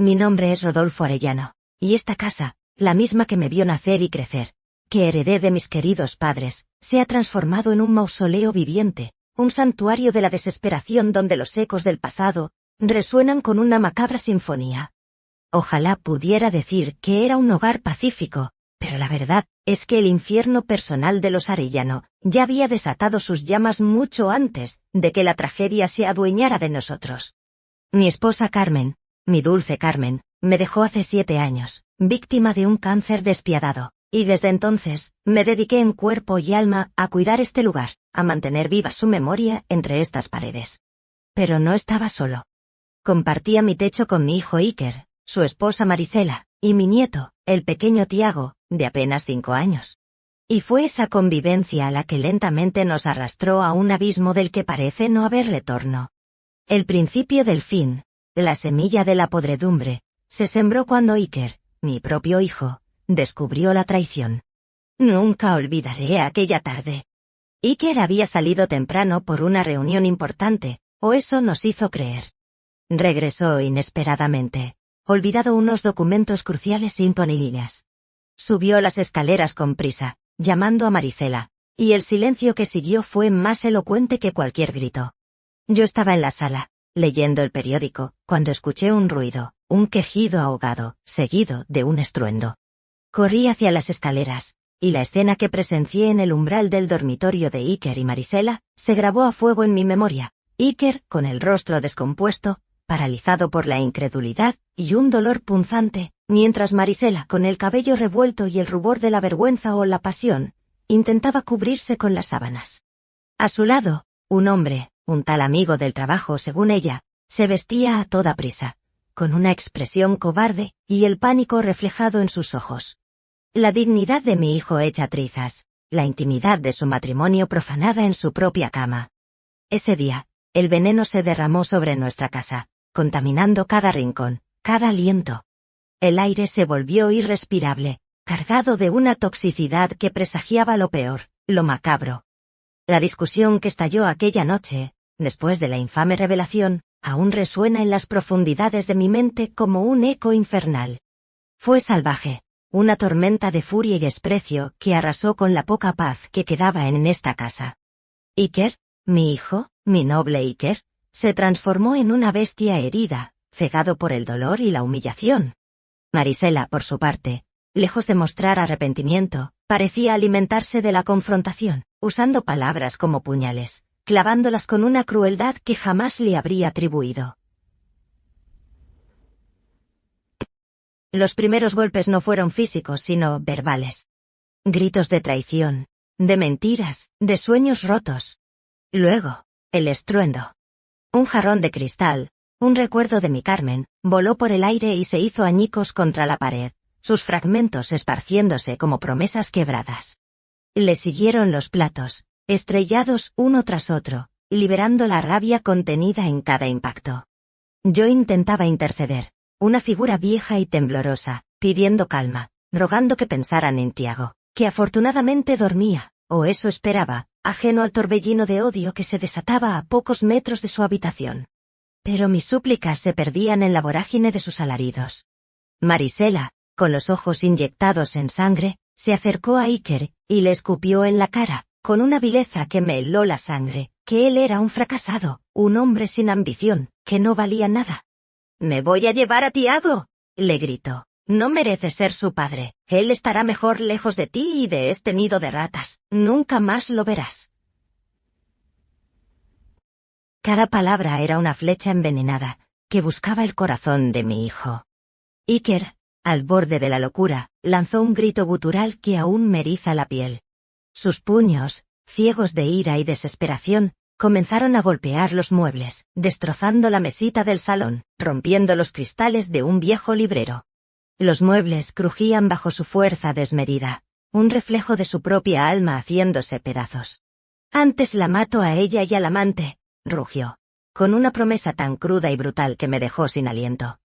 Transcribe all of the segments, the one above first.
Mi nombre es Rodolfo Arellano, y esta casa, la misma que me vio nacer y crecer, que heredé de mis queridos padres, se ha transformado en un mausoleo viviente, un santuario de la desesperación donde los ecos del pasado resuenan con una macabra sinfonía. Ojalá pudiera decir que era un hogar pacífico, pero la verdad es que el infierno personal de los Arellano ya había desatado sus llamas mucho antes de que la tragedia se adueñara de nosotros. Mi esposa Carmen, mi dulce Carmen, me dejó hace 7 años, víctima de un cáncer despiadado, y desde entonces me dediqué en cuerpo y alma a cuidar este lugar, a mantener viva su memoria entre estas paredes. Pero no estaba solo. Compartía mi techo con mi hijo Iker, su esposa Marisela, y mi nieto, el pequeño Tiago, de apenas 5 años. Y fue esa convivencia la que lentamente nos arrastró a un abismo del que parece no haber retorno. El principio del fin, la semilla de la podredumbre, se sembró cuando Iker, mi propio hijo, descubrió la traición. Nunca olvidaré aquella tarde. Iker había salido temprano por una reunión importante, o eso nos hizo creer. Regresó inesperadamente, olvidado unos documentos cruciales imponibles. Subió las escaleras con prisa, llamando a Marisela, y el silencio que siguió fue más elocuente que cualquier grito. Yo estaba en la sala, leyendo el periódico, cuando escuché un ruido, un quejido ahogado, seguido de un estruendo. Corrí hacia las escaleras, y la escena que presencié en el umbral del dormitorio de Iker y Marisela se grabó a fuego en mi memoria. Iker, con el rostro descompuesto, paralizado por la incredulidad y un dolor punzante, mientras Marisela, con el cabello revuelto y el rubor de la vergüenza o la pasión, intentaba cubrirse con las sábanas. A su lado, un hombre, un tal amigo del trabajo según ella, se vestía a toda prisa, con una expresión cobarde y el pánico reflejado en sus ojos. La dignidad de mi hijo hecha trizas, la intimidad de su matrimonio profanada en su propia cama. Ese día, el veneno se derramó sobre nuestra casa, contaminando cada rincón, cada aliento. El aire se volvió irrespirable, cargado de una toxicidad que presagiaba lo peor, lo macabro. La discusión que estalló aquella noche, después de la infame revelación, aún resuena en las profundidades de mi mente como un eco infernal. Fue salvaje, una tormenta de furia y desprecio que arrasó con la poca paz que quedaba en esta casa. Iker, mi hijo, mi noble Iker, se transformó en una bestia herida, cegado por el dolor y la humillación. Marisela, por su parte, lejos de mostrar arrepentimiento, parecía alimentarse de la confrontación, usando palabras como puñales, clavándolas con una crueldad que jamás le habría atribuido. Los primeros golpes no fueron físicos sino verbales. Gritos de traición, de mentiras, de sueños rotos. Luego, el estruendo. Un jarrón de cristal, un recuerdo de mi Carmen, voló por el aire y se hizo añicos contra la pared, sus fragmentos esparciéndose como promesas quebradas. Le siguieron los platos, estrellados uno tras otro, liberando la rabia contenida en cada impacto. Yo intentaba interceder, una figura vieja y temblorosa, pidiendo calma, rogando que pensaran en Tiago, que afortunadamente dormía, o eso esperaba, ajeno al torbellino de odio que se desataba a pocos metros de su habitación. Pero mis súplicas se perdían en la vorágine de sus alaridos. Marisela, con los ojos inyectados en sangre, se acercó a Iker y le escupió en la cara, con una vileza que me heló la sangre, que él era un fracasado, un hombre sin ambición, que no valía nada. «¡Me voy a llevar a Tiago!», le gritó. «No mereces ser su padre, él estará mejor lejos de ti y de este nido de ratas, nunca más lo verás». Cada palabra era una flecha envenenada, que buscaba el corazón de mi hijo. Iker, al borde de la locura, lanzó un grito gutural que aún me eriza la piel. Sus puños, ciegos de ira y desesperación, comenzaron a golpear los muebles, destrozando la mesita del salón, rompiendo los cristales de un viejo librero. Los muebles crujían bajo su fuerza desmedida, un reflejo de su propia alma haciéndose pedazos. «Antes la mato a ella y al amante», rugió, con una promesa tan cruda y brutal que me dejó sin aliento.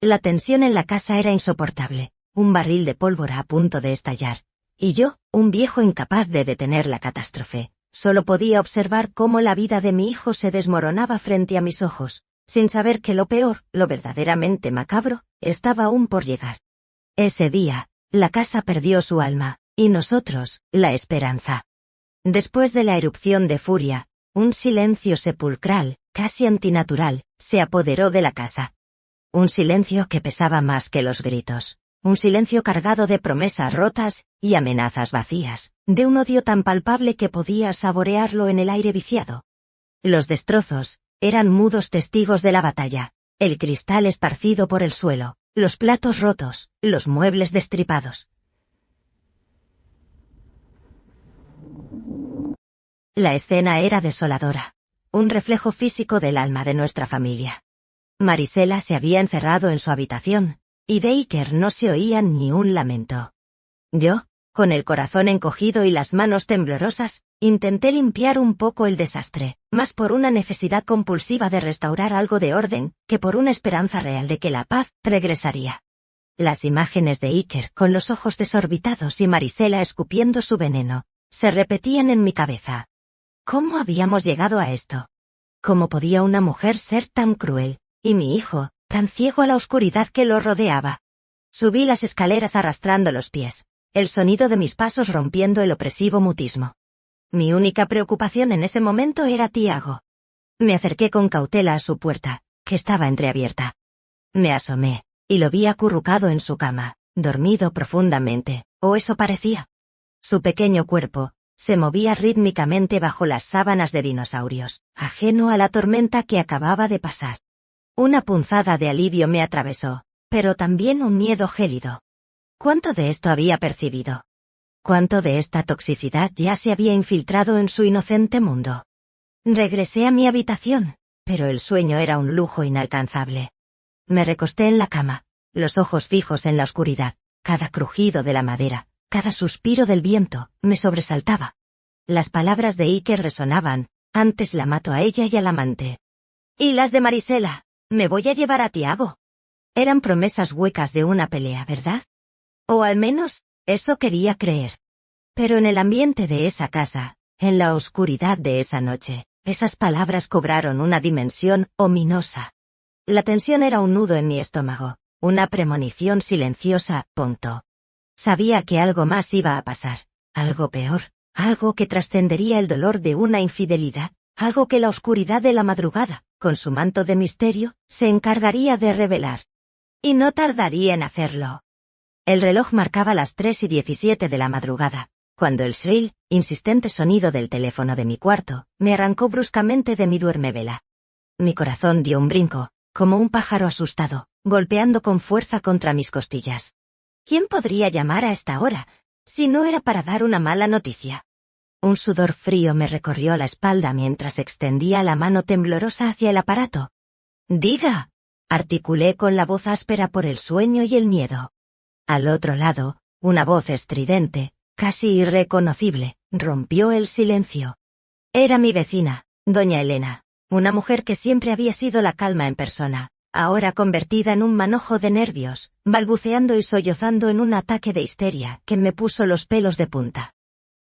La tensión en la casa era insoportable, un barril de pólvora a punto de estallar, y yo, un viejo incapaz de detener la catástrofe, solo podía observar cómo la vida de mi hijo se desmoronaba frente a mis ojos, sin saber que lo peor, lo verdaderamente macabro, estaba aún por llegar. Ese día, la casa perdió su alma, y nosotros, la esperanza. Después de la erupción de furia, un silencio sepulcral, casi antinatural, se apoderó de la casa. Un silencio que pesaba más que los gritos. Un silencio cargado de promesas rotas y amenazas vacías, de un odio tan palpable que podía saborearlo en el aire viciado. Los destrozos eran mudos testigos de la batalla, el cristal esparcido por el suelo, los platos rotos, los muebles destripados. La escena era desoladora, un reflejo físico del alma de nuestra familia. Marisela se había encerrado en su habitación, y de Iker no se oía ni un lamento. Yo, con el corazón encogido y las manos temblorosas, intenté limpiar un poco el desastre, más por una necesidad compulsiva de restaurar algo de orden, que por una esperanza real de que la paz regresaría. Las imágenes de Iker con los ojos desorbitados y Marisela escupiendo su veneno, se repetían en mi cabeza. ¿Cómo habíamos llegado a esto? ¿Cómo podía una mujer ser tan cruel, y mi hijo, tan ciego a la oscuridad que lo rodeaba? Subí las escaleras arrastrando los pies, el sonido de mis pasos rompiendo el opresivo mutismo. Mi única preocupación en ese momento era Tiago. Me acerqué con cautela a su puerta, que estaba entreabierta. Me asomé, y lo vi acurrucado en su cama, dormido profundamente, o eso parecía. Su pequeño cuerpo se movía rítmicamente bajo las sábanas de dinosaurios, ajeno a la tormenta que acababa de pasar. Una punzada de alivio me atravesó, pero también un miedo gélido. ¿Cuánto de esto había percibido? ¿Cuánto de esta toxicidad ya se había infiltrado en su inocente mundo? Regresé a mi habitación, pero el sueño era un lujo inalcanzable. Me recosté en la cama, los ojos fijos en la oscuridad, cada crujido de la madera, cada suspiro del viento, me sobresaltaba. Las palabras de Iker resonaban, antes la mato a ella y al amante. Y las de Marisela, me voy a llevar a Tiago. Eran promesas huecas de una pelea, ¿verdad? O al menos, eso quería creer. Pero en el ambiente de esa casa, en la oscuridad de esa noche, esas palabras cobraron una dimensión ominosa. La tensión era un nudo en mi estómago, una premonición silenciosa, punto. Sabía que algo más iba a pasar, algo peor, algo que trascendería el dolor de una infidelidad, algo que la oscuridad de la madrugada, con su manto de misterio, se encargaría de revelar. Y no tardaría en hacerlo. El reloj marcaba las 3:17 de la madrugada, cuando el shrill, insistente sonido del teléfono de mi cuarto, me arrancó bruscamente de mi duermevela. Mi corazón dio un brinco, como un pájaro asustado, golpeando con fuerza contra mis costillas. ¿Quién podría llamar a esta hora, si no era para dar una mala noticia? Un sudor frío me recorrió la espalda mientras extendía la mano temblorosa hacia el aparato. «Diga», articulé con la voz áspera por el sueño y el miedo. Al otro lado, una voz estridente, casi irreconocible, rompió el silencio. Era mi vecina, doña Elena, una mujer que siempre había sido la calma en persona, ahora convertida en un manojo de nervios, balbuceando y sollozando en un ataque de histeria que me puso los pelos de punta.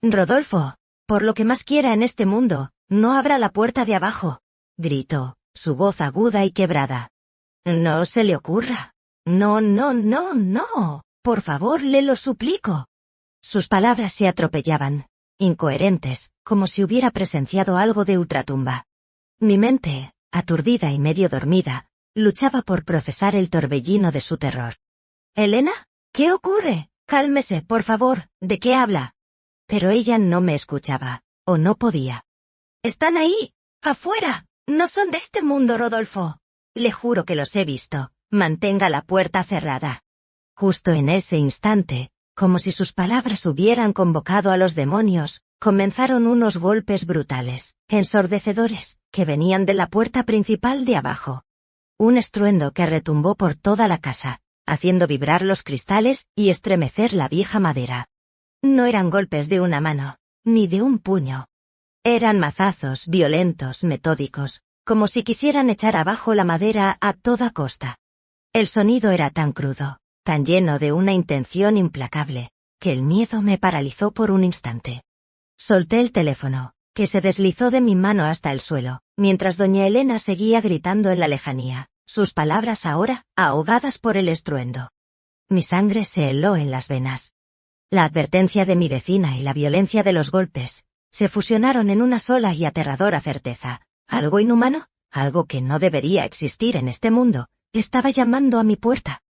«Rodolfo, por lo que más quiera en este mundo, no abra la puerta de abajo», gritó, su voz aguda y quebrada. «No se le ocurra. No, no, no, no. Por favor, le lo suplico». Sus palabras se atropellaban, incoherentes, como si hubiera presenciado algo de ultratumba. Mi mente, aturdida y medio dormida, luchaba por procesar el torbellino de su terror. «¿Elena? ¿Qué ocurre? Cálmese, por favor, ¿de qué habla?» Pero ella no me escuchaba, o no podía. «Están ahí, afuera, no son de este mundo, Rodolfo. Le juro que los he visto, mantenga la puerta cerrada». Justo en ese instante, como si sus palabras hubieran convocado a los demonios, comenzaron unos golpes brutales, ensordecedores, que venían de la puerta principal de abajo. Un estruendo que retumbó por toda la casa, haciendo vibrar los cristales y estremecer la vieja madera. No eran golpes de una mano, ni de un puño. Eran mazazos violentos, metódicos, como si quisieran echar abajo la madera a toda costa. El sonido era tan crudo, tan lleno de una intención implacable, que el miedo me paralizó por un instante. Solté el teléfono, que se deslizó de mi mano hasta el suelo, mientras doña Elena seguía gritando en la lejanía, sus palabras ahora ahogadas por el estruendo. Mi sangre se heló en las venas. La advertencia de mi vecina y la violencia de los golpes se fusionaron en una sola y aterradora certeza. Algo inhumano, algo que no debería existir en este mundo, estaba llamando a mi puerta.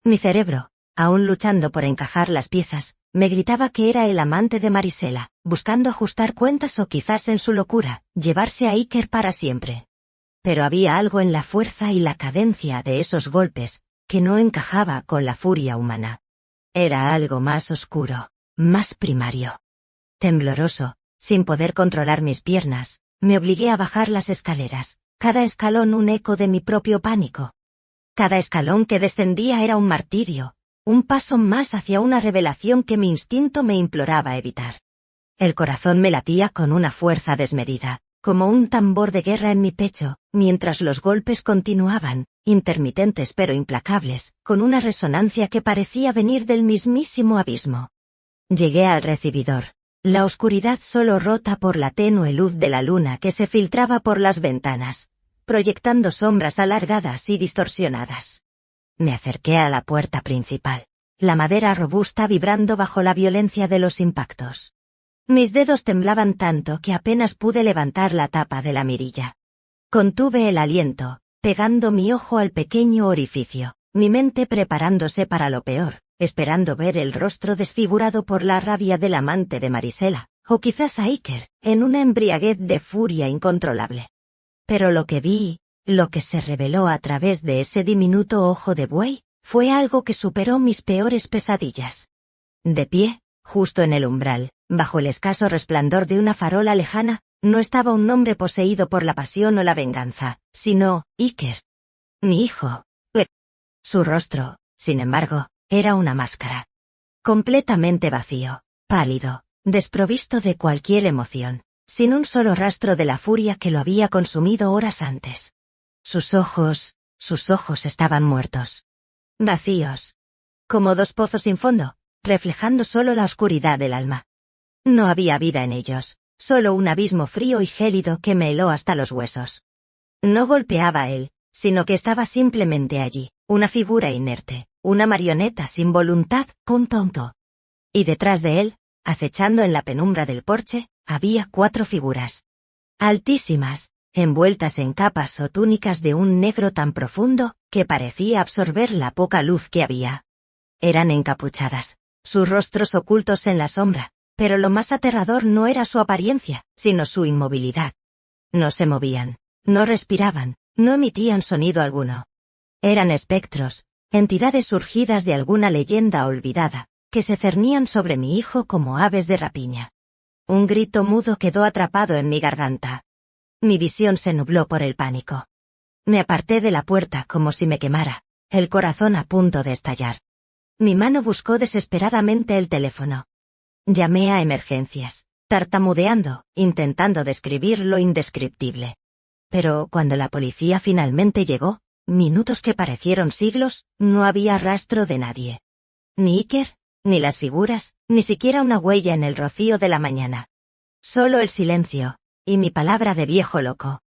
Mi cerebro, aún luchando por encajar las piezas, me gritaba que era el amante de Marisela, buscando ajustar cuentas o quizás en su locura, llevarse a Iker para siempre. Pero había algo en la fuerza y la cadencia de esos golpes que no encajaba con la furia humana. Era algo más oscuro, más primario. Tembloroso, sin poder controlar mis piernas, me obligué a bajar las escaleras, cada escalón un eco de mi propio pánico. Cada escalón que descendía era un martirio, un paso más hacia una revelación que mi instinto me imploraba evitar. El corazón me latía con una fuerza desmedida, como un tambor de guerra en mi pecho, mientras los golpes continuaban, intermitentes pero implacables, con una resonancia que parecía venir del mismísimo abismo. Llegué al recibidor. La oscuridad solo rota por la tenue luz de la luna que se filtraba por las ventanas, proyectando sombras alargadas y distorsionadas. Me acerqué a la puerta principal, la madera robusta vibrando bajo la violencia de los impactos. Mis dedos temblaban tanto que apenas pude levantar la tapa de la mirilla. Contuve el aliento, pegando mi ojo al pequeño orificio, mi mente preparándose para lo peor, esperando ver el rostro desfigurado por la rabia del amante de Marisela, o quizás a Iker, en una embriaguez de furia incontrolable. Pero lo que vi, lo que se reveló a través de ese diminuto ojo de buey, fue algo que superó mis peores pesadillas. De pie, justo en el umbral, bajo el escaso resplandor de una farola lejana, no estaba un hombre poseído por la pasión o la venganza, sino Iker. Mi hijo. Su rostro, sin embargo, era una máscara. Completamente vacío, pálido, desprovisto de cualquier emoción, sin un solo rastro de la furia que lo había consumido horas antes. Sus ojos estaban muertos. Vacíos. Como dos pozos sin fondo, reflejando solo la oscuridad del alma. No había vida en ellos, solo un abismo frío y gélido que me heló hasta los huesos. No golpeaba a él, sino que estaba simplemente allí, una figura inerte, una marioneta sin voluntad, un tonto. Y detrás de él, acechando en la penumbra del porche, había 4 figuras. Altísimas, envueltas en capas o túnicas de un negro tan profundo, que parecía absorber la poca luz que había. Eran encapuchadas, sus rostros ocultos en la sombra, pero lo más aterrador no era su apariencia, sino su inmovilidad. No se movían, no respiraban, no emitían sonido alguno. Eran espectros, entidades surgidas de alguna leyenda olvidada, que se cernían sobre mi hijo como aves de rapiña. Un grito mudo quedó atrapado en mi garganta. Mi visión se nubló por el pánico. Me aparté de la puerta como si me quemara, el corazón a punto de estallar. Mi mano buscó desesperadamente el teléfono. Llamé a emergencias, tartamudeando, intentando describir lo indescriptible. Pero cuando la policía finalmente llegó, minutos que parecieron siglos, no había rastro de nadie. Ni Iker, ni las figuras, ni siquiera una huella en el rocío de la mañana. Solo el silencio, y mi palabra de viejo loco.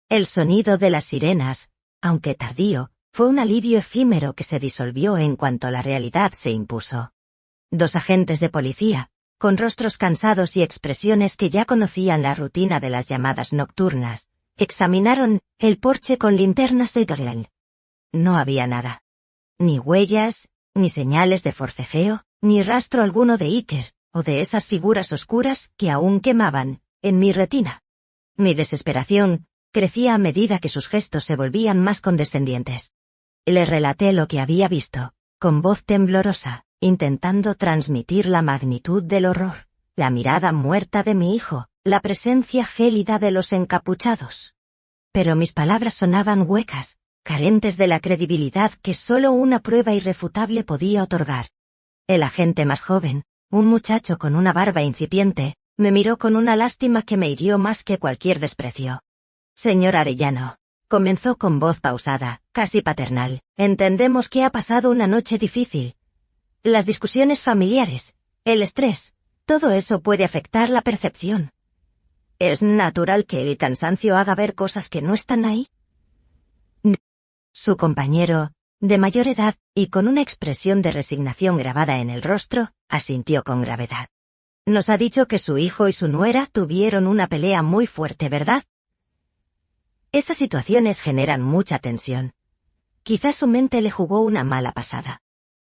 El sonido de las sirenas, aunque tardío, fue un alivio efímero que se disolvió en cuanto la realidad se impuso. 2 agentes de policía, con rostros cansados y expresiones que ya conocían la rutina de las llamadas nocturnas, examinaron el porche con linternas Sutherland. No había nada. Ni huellas, ni señales de forcejeo, ni rastro alguno de Iker, o de esas figuras oscuras que aún quemaban en mi retina. Mi desesperación crecía a medida que sus gestos se volvían más condescendientes. Le relaté lo que había visto, con voz temblorosa, intentando transmitir la magnitud del horror, la mirada muerta de mi hijo, la presencia gélida de los encapuchados. Pero mis palabras sonaban huecas, carentes de la credibilidad que solo una prueba irrefutable podía otorgar. El agente más joven, un muchacho con una barba incipiente, me miró con una lástima que me hirió más que cualquier desprecio. Señor Arellano, comenzó con voz pausada, casi paternal, entendemos que ha pasado una noche difícil. Las discusiones familiares, el estrés, todo eso puede afectar la percepción. ¿Es natural que el cansancio haga ver cosas que no están ahí? Su compañero, de mayor edad, y con una expresión de resignación grabada en el rostro, asintió con gravedad. Nos ha dicho que su hijo y su nuera tuvieron una pelea muy fuerte, ¿verdad? Esas situaciones generan mucha tensión. Quizás su mente le jugó una mala pasada.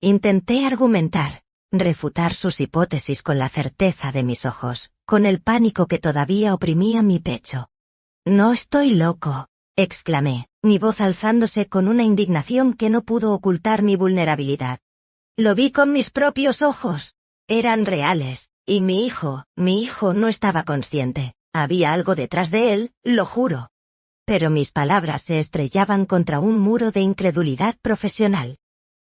Intenté argumentar, refutar sus hipótesis con la certeza de mis ojos, con el pánico que todavía oprimía mi pecho. No estoy loco, exclamé, mi voz alzándose con una indignación que no pudo ocultar mi vulnerabilidad. Lo vi con mis propios ojos. Eran reales, y mi hijo no estaba consciente. Había algo detrás de él, lo juro. Pero mis palabras se estrellaban contra un muro de incredulidad profesional.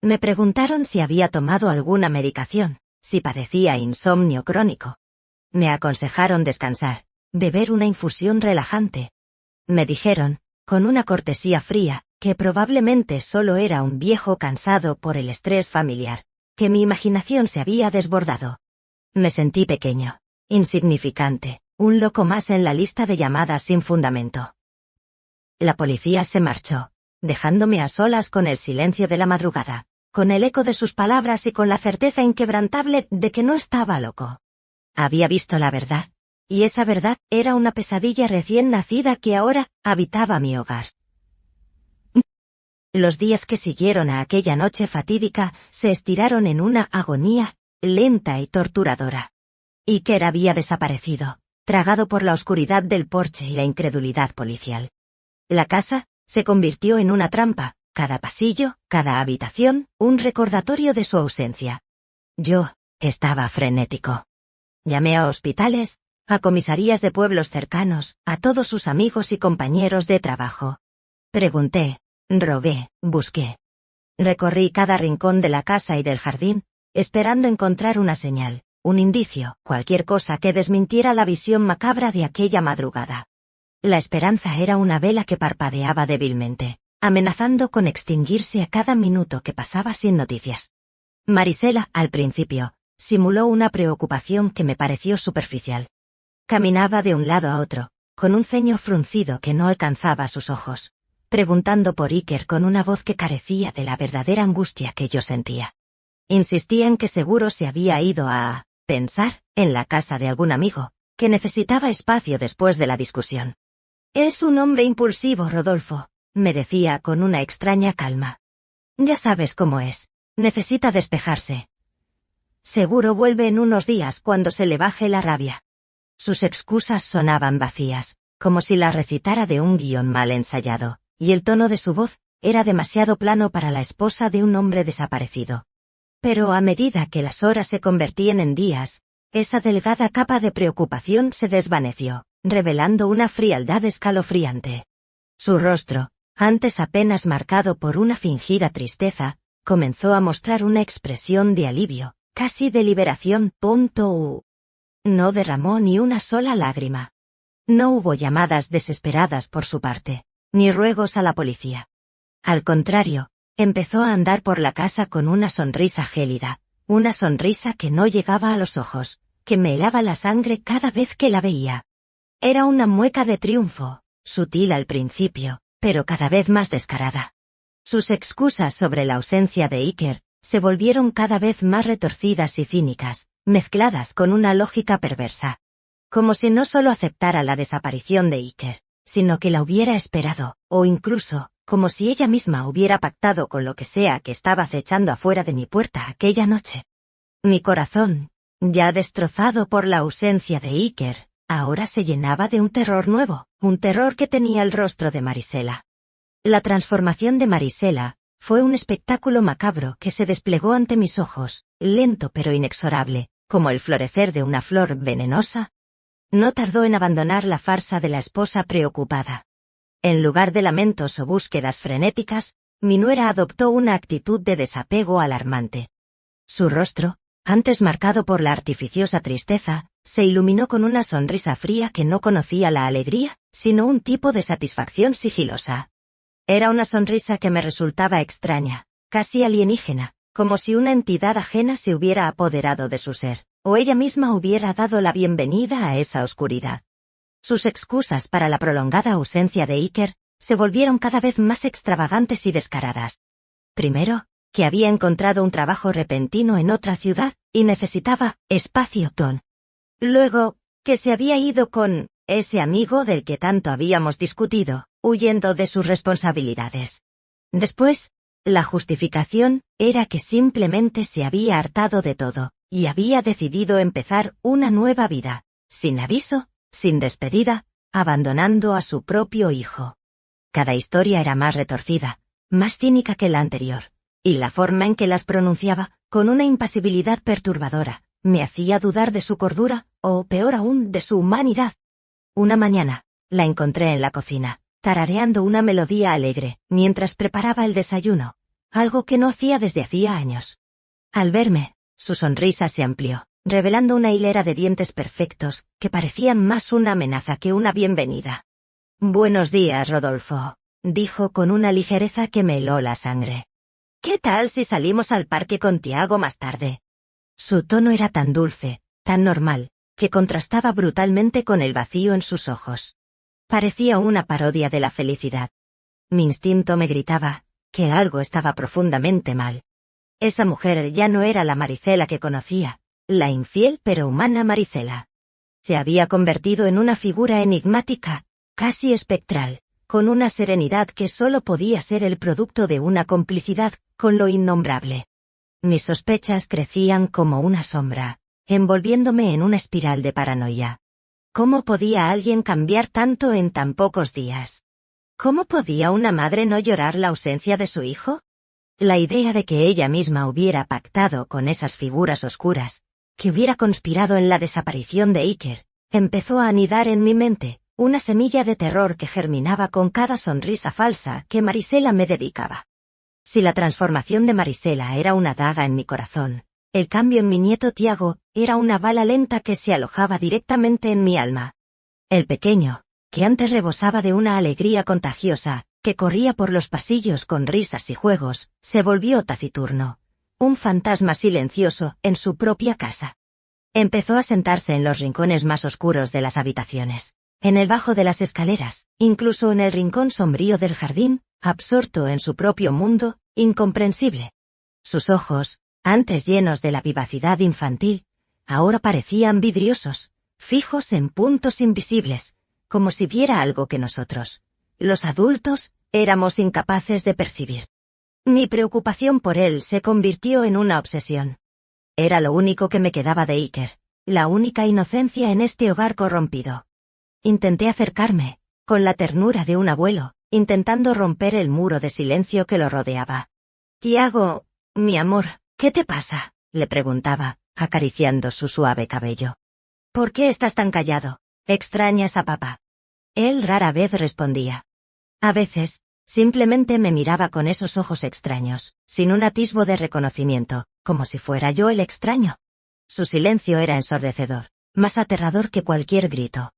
Me preguntaron si había tomado alguna medicación, si padecía insomnio crónico. Me aconsejaron descansar, beber una infusión relajante. Me dijeron, con una cortesía fría, que probablemente solo era un viejo cansado por el estrés familiar, que mi imaginación se había desbordado. Me sentí pequeño, insignificante, un loco más en la lista de llamadas sin fundamento. La policía se marchó, dejándome a solas con el silencio de la madrugada, con el eco de sus palabras y con la certeza inquebrantable de que no estaba loco. Había visto la verdad, y esa verdad era una pesadilla recién nacida que ahora habitaba mi hogar. Los días que siguieron a aquella noche fatídica se estiraron en una agonía lenta y torturadora. Iker había desaparecido, tragado por la oscuridad del porche y la incredulidad policial. La casa se convirtió en una trampa, cada pasillo, cada habitación, un recordatorio de su ausencia. Yo estaba frenético. Llamé a hospitales, a comisarías de pueblos cercanos, a todos sus amigos y compañeros de trabajo. Pregunté, rogué, busqué. Recorrí cada rincón de la casa y del jardín, esperando encontrar una señal, un indicio, cualquier cosa que desmintiera la visión macabra de aquella madrugada. La esperanza era una vela que parpadeaba débilmente, amenazando con extinguirse a cada minuto que pasaba sin noticias. Marisela, al principio, simuló una preocupación que me pareció superficial. Caminaba de un lado a otro, con un ceño fruncido que no alcanzaba sus ojos, preguntando por Iker con una voz que carecía de la verdadera angustia que yo sentía. Insistía en que seguro se había ido a pensar en la casa de algún amigo, que necesitaba espacio después de la discusión. Es un hombre impulsivo, Rodolfo, me decía con una extraña calma. Ya sabes cómo es, necesita despejarse. Seguro vuelve en unos días cuando se le baje la rabia. Sus excusas sonaban vacías, como si las recitara de un guión mal ensayado, y el tono de su voz era demasiado plano para la esposa de un hombre desaparecido. Pero a medida que las horas se convertían en días, esa delgada capa de preocupación se desvaneció, revelando una frialdad escalofriante. Su rostro, antes apenas marcado por una fingida tristeza, comenzó a mostrar una expresión de alivio, casi de liberación. No derramó ni una sola lágrima. No hubo llamadas desesperadas por su parte, ni ruegos a la policía. Al contrario, empezó a andar por la casa con una sonrisa gélida, una sonrisa que no llegaba a los ojos, que me helaba la sangre cada vez que la veía. Era una mueca de triunfo, sutil al principio, pero cada vez más descarada. Sus excusas sobre la ausencia de Iker se volvieron cada vez más retorcidas y cínicas, mezcladas con una lógica perversa. Como si no solo aceptara la desaparición de Iker, sino que la hubiera esperado, o incluso, como si ella misma hubiera pactado con lo que sea que estaba acechando afuera de mi puerta aquella noche. Mi corazón, ya destrozado por la ausencia de Iker, ahora se llenaba de un terror nuevo, un terror que tenía el rostro de Marisela. La transformación de Marisela fue un espectáculo macabro que se desplegó ante mis ojos, lento pero inexorable, como el florecer de una flor venenosa. No tardó en abandonar la farsa de la esposa preocupada. En lugar de lamentos o búsquedas frenéticas, mi nuera adoptó una actitud de desapego alarmante. Su rostro, antes marcado por la artificiosa tristeza, se iluminó con una sonrisa fría que no conocía la alegría, sino un tipo de satisfacción sigilosa. Era una sonrisa que me resultaba extraña, casi alienígena, como si una entidad ajena se hubiera apoderado de su ser, o ella misma hubiera dado la bienvenida a esa oscuridad. Sus excusas para la prolongada ausencia de Iker se volvieron cada vez más extravagantes y descaradas. Primero, que había encontrado un trabajo repentino en otra ciudad y necesitaba espacio. Luego, que se había ido con ese amigo del que tanto habíamos discutido, huyendo de sus responsabilidades. Después, la justificación era que simplemente se había hartado de todo, y había decidido empezar una nueva vida, sin aviso, sin despedida, abandonando a su propio hijo. Cada historia era más retorcida, más cínica que la anterior, y la forma en que las pronunciaba, con una impasibilidad perturbadora, me hacía dudar de su cordura, o peor aún, de su humanidad. Una mañana, la encontré en la cocina, tarareando una melodía alegre, mientras preparaba el desayuno, algo que no hacía desde hacía años. Al verme, su sonrisa se amplió, revelando una hilera de dientes perfectos, que parecían más una amenaza que una bienvenida. «Buenos días, Rodolfo», dijo con una ligereza que me heló la sangre. «¿Qué tal si salimos al parque con Tiago más tarde?» Su tono era tan dulce, tan normal, que contrastaba brutalmente con el vacío en sus ojos. Parecía una parodia de la felicidad. Mi instinto me gritaba que algo estaba profundamente mal. Esa mujer ya no era la Maricela que conocía, la infiel pero humana Maricela. Se había convertido en una figura enigmática, casi espectral, con una serenidad que solo podía ser el producto de una complicidad con lo innombrable. Mis sospechas crecían como una sombra, envolviéndome en una espiral de paranoia. ¿Cómo podía alguien cambiar tanto en tan pocos días? ¿Cómo podía una madre no llorar la ausencia de su hijo? La idea de que ella misma hubiera pactado con esas figuras oscuras, que hubiera conspirado en la desaparición de Iker, empezó a anidar en mi mente, una semilla de terror que germinaba con cada sonrisa falsa que Marisela me dedicaba. Si la transformación de Marisela era una daga en mi corazón, el cambio en mi nieto Tiago era una bala lenta que se alojaba directamente en mi alma. El pequeño, que antes rebosaba de una alegría contagiosa, que corría por los pasillos con risas y juegos, se volvió taciturno, un fantasma silencioso en su propia casa. Empezó a sentarse en los rincones más oscuros de las habitaciones, en el bajo de las escaleras, incluso en el rincón sombrío del jardín, absorto en su propio mundo, incomprensible. Sus ojos, antes llenos de la vivacidad infantil, ahora parecían vidriosos, fijos en puntos invisibles, como si viera algo que nosotros, los adultos, éramos incapaces de percibir. Mi preocupación por él se convirtió en una obsesión. Era lo único que me quedaba de Iker, la única inocencia en este hogar corrompido. Intenté acercarme, con la ternura de un abuelo, intentando romper el muro de silencio que lo rodeaba. «Tiago, mi amor, ¿qué te pasa?», le preguntaba, acariciando su suave cabello. «¿Por qué estás tan callado? ¿Extrañas a papá?». Él rara vez respondía. A veces, simplemente me miraba con esos ojos extraños, sin un atisbo de reconocimiento, como si fuera yo el extraño. Su silencio era ensordecedor, más aterrador que cualquier grito.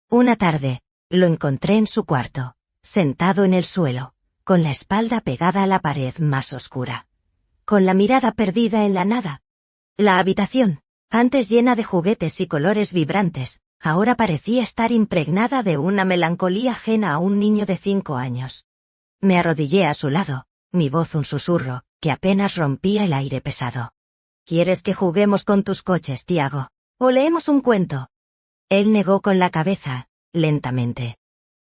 Una tarde, lo encontré en su cuarto, sentado en el suelo, con la espalda pegada a la pared más oscura, con la mirada perdida en la nada. La habitación, antes llena de juguetes y colores vibrantes, ahora parecía estar impregnada de una melancolía ajena a un niño de 5 años. Me arrodillé a su lado, mi voz un susurro, que apenas rompía el aire pesado. «¿Quieres que juguemos con tus coches, Tiago? ¿O leemos un cuento?». Él negó con la cabeza, lentamente.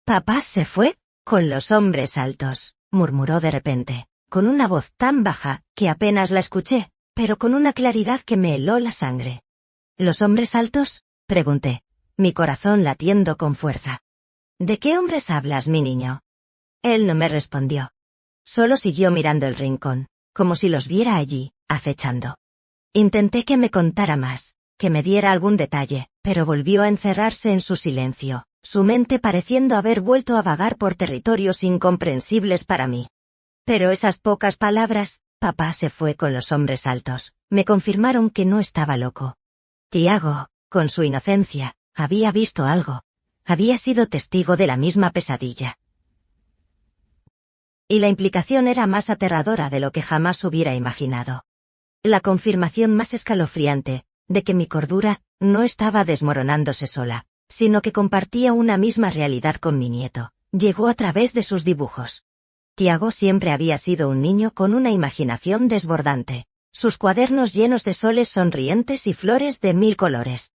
«¿Papá se fue? Con los hombres altos», murmuró de repente, con una voz tan baja que apenas la escuché, pero con una claridad que me heló la sangre. «¿Los hombres altos?», pregunté, mi corazón latiendo con fuerza. «¿De qué hombres hablas, mi niño?». Él no me respondió. Solo siguió mirando el rincón, como si los viera allí, acechando. Intenté que me contara más, que me diera algún detalle, pero volvió a encerrarse en su silencio, su mente pareciendo haber vuelto a vagar por territorios incomprensibles para mí. Pero esas pocas palabras, «papá se fue con los hombres altos», me confirmaron que no estaba loco. Tiago, con su inocencia, había visto algo. Había sido testigo de la misma pesadilla. Y la implicación era más aterradora de lo que jamás hubiera imaginado. La confirmación más escalofriante, de que mi cordura no estaba desmoronándose sola, sino que compartía una misma realidad con mi nieto. Llegó a través de sus dibujos. Tiago siempre había sido un niño con una imaginación desbordante, sus cuadernos llenos de soles sonrientes y flores de 1000 colores.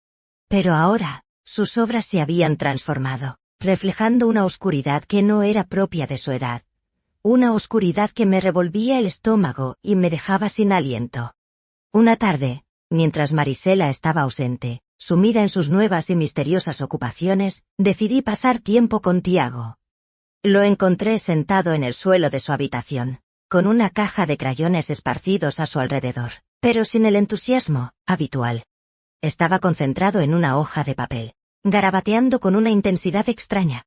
Pero ahora, sus obras se habían transformado, reflejando una oscuridad que no era propia de su edad. Una oscuridad que me revolvía el estómago y me dejaba sin aliento. Una tarde, mientras Marisela estaba ausente, sumida en sus nuevas y misteriosas ocupaciones, decidí pasar tiempo con Tiago. Lo encontré sentado en el suelo de su habitación, con una caja de crayones esparcidos a su alrededor, pero sin el entusiasmo habitual. Estaba concentrado en una hoja de papel, garabateando con una intensidad extraña.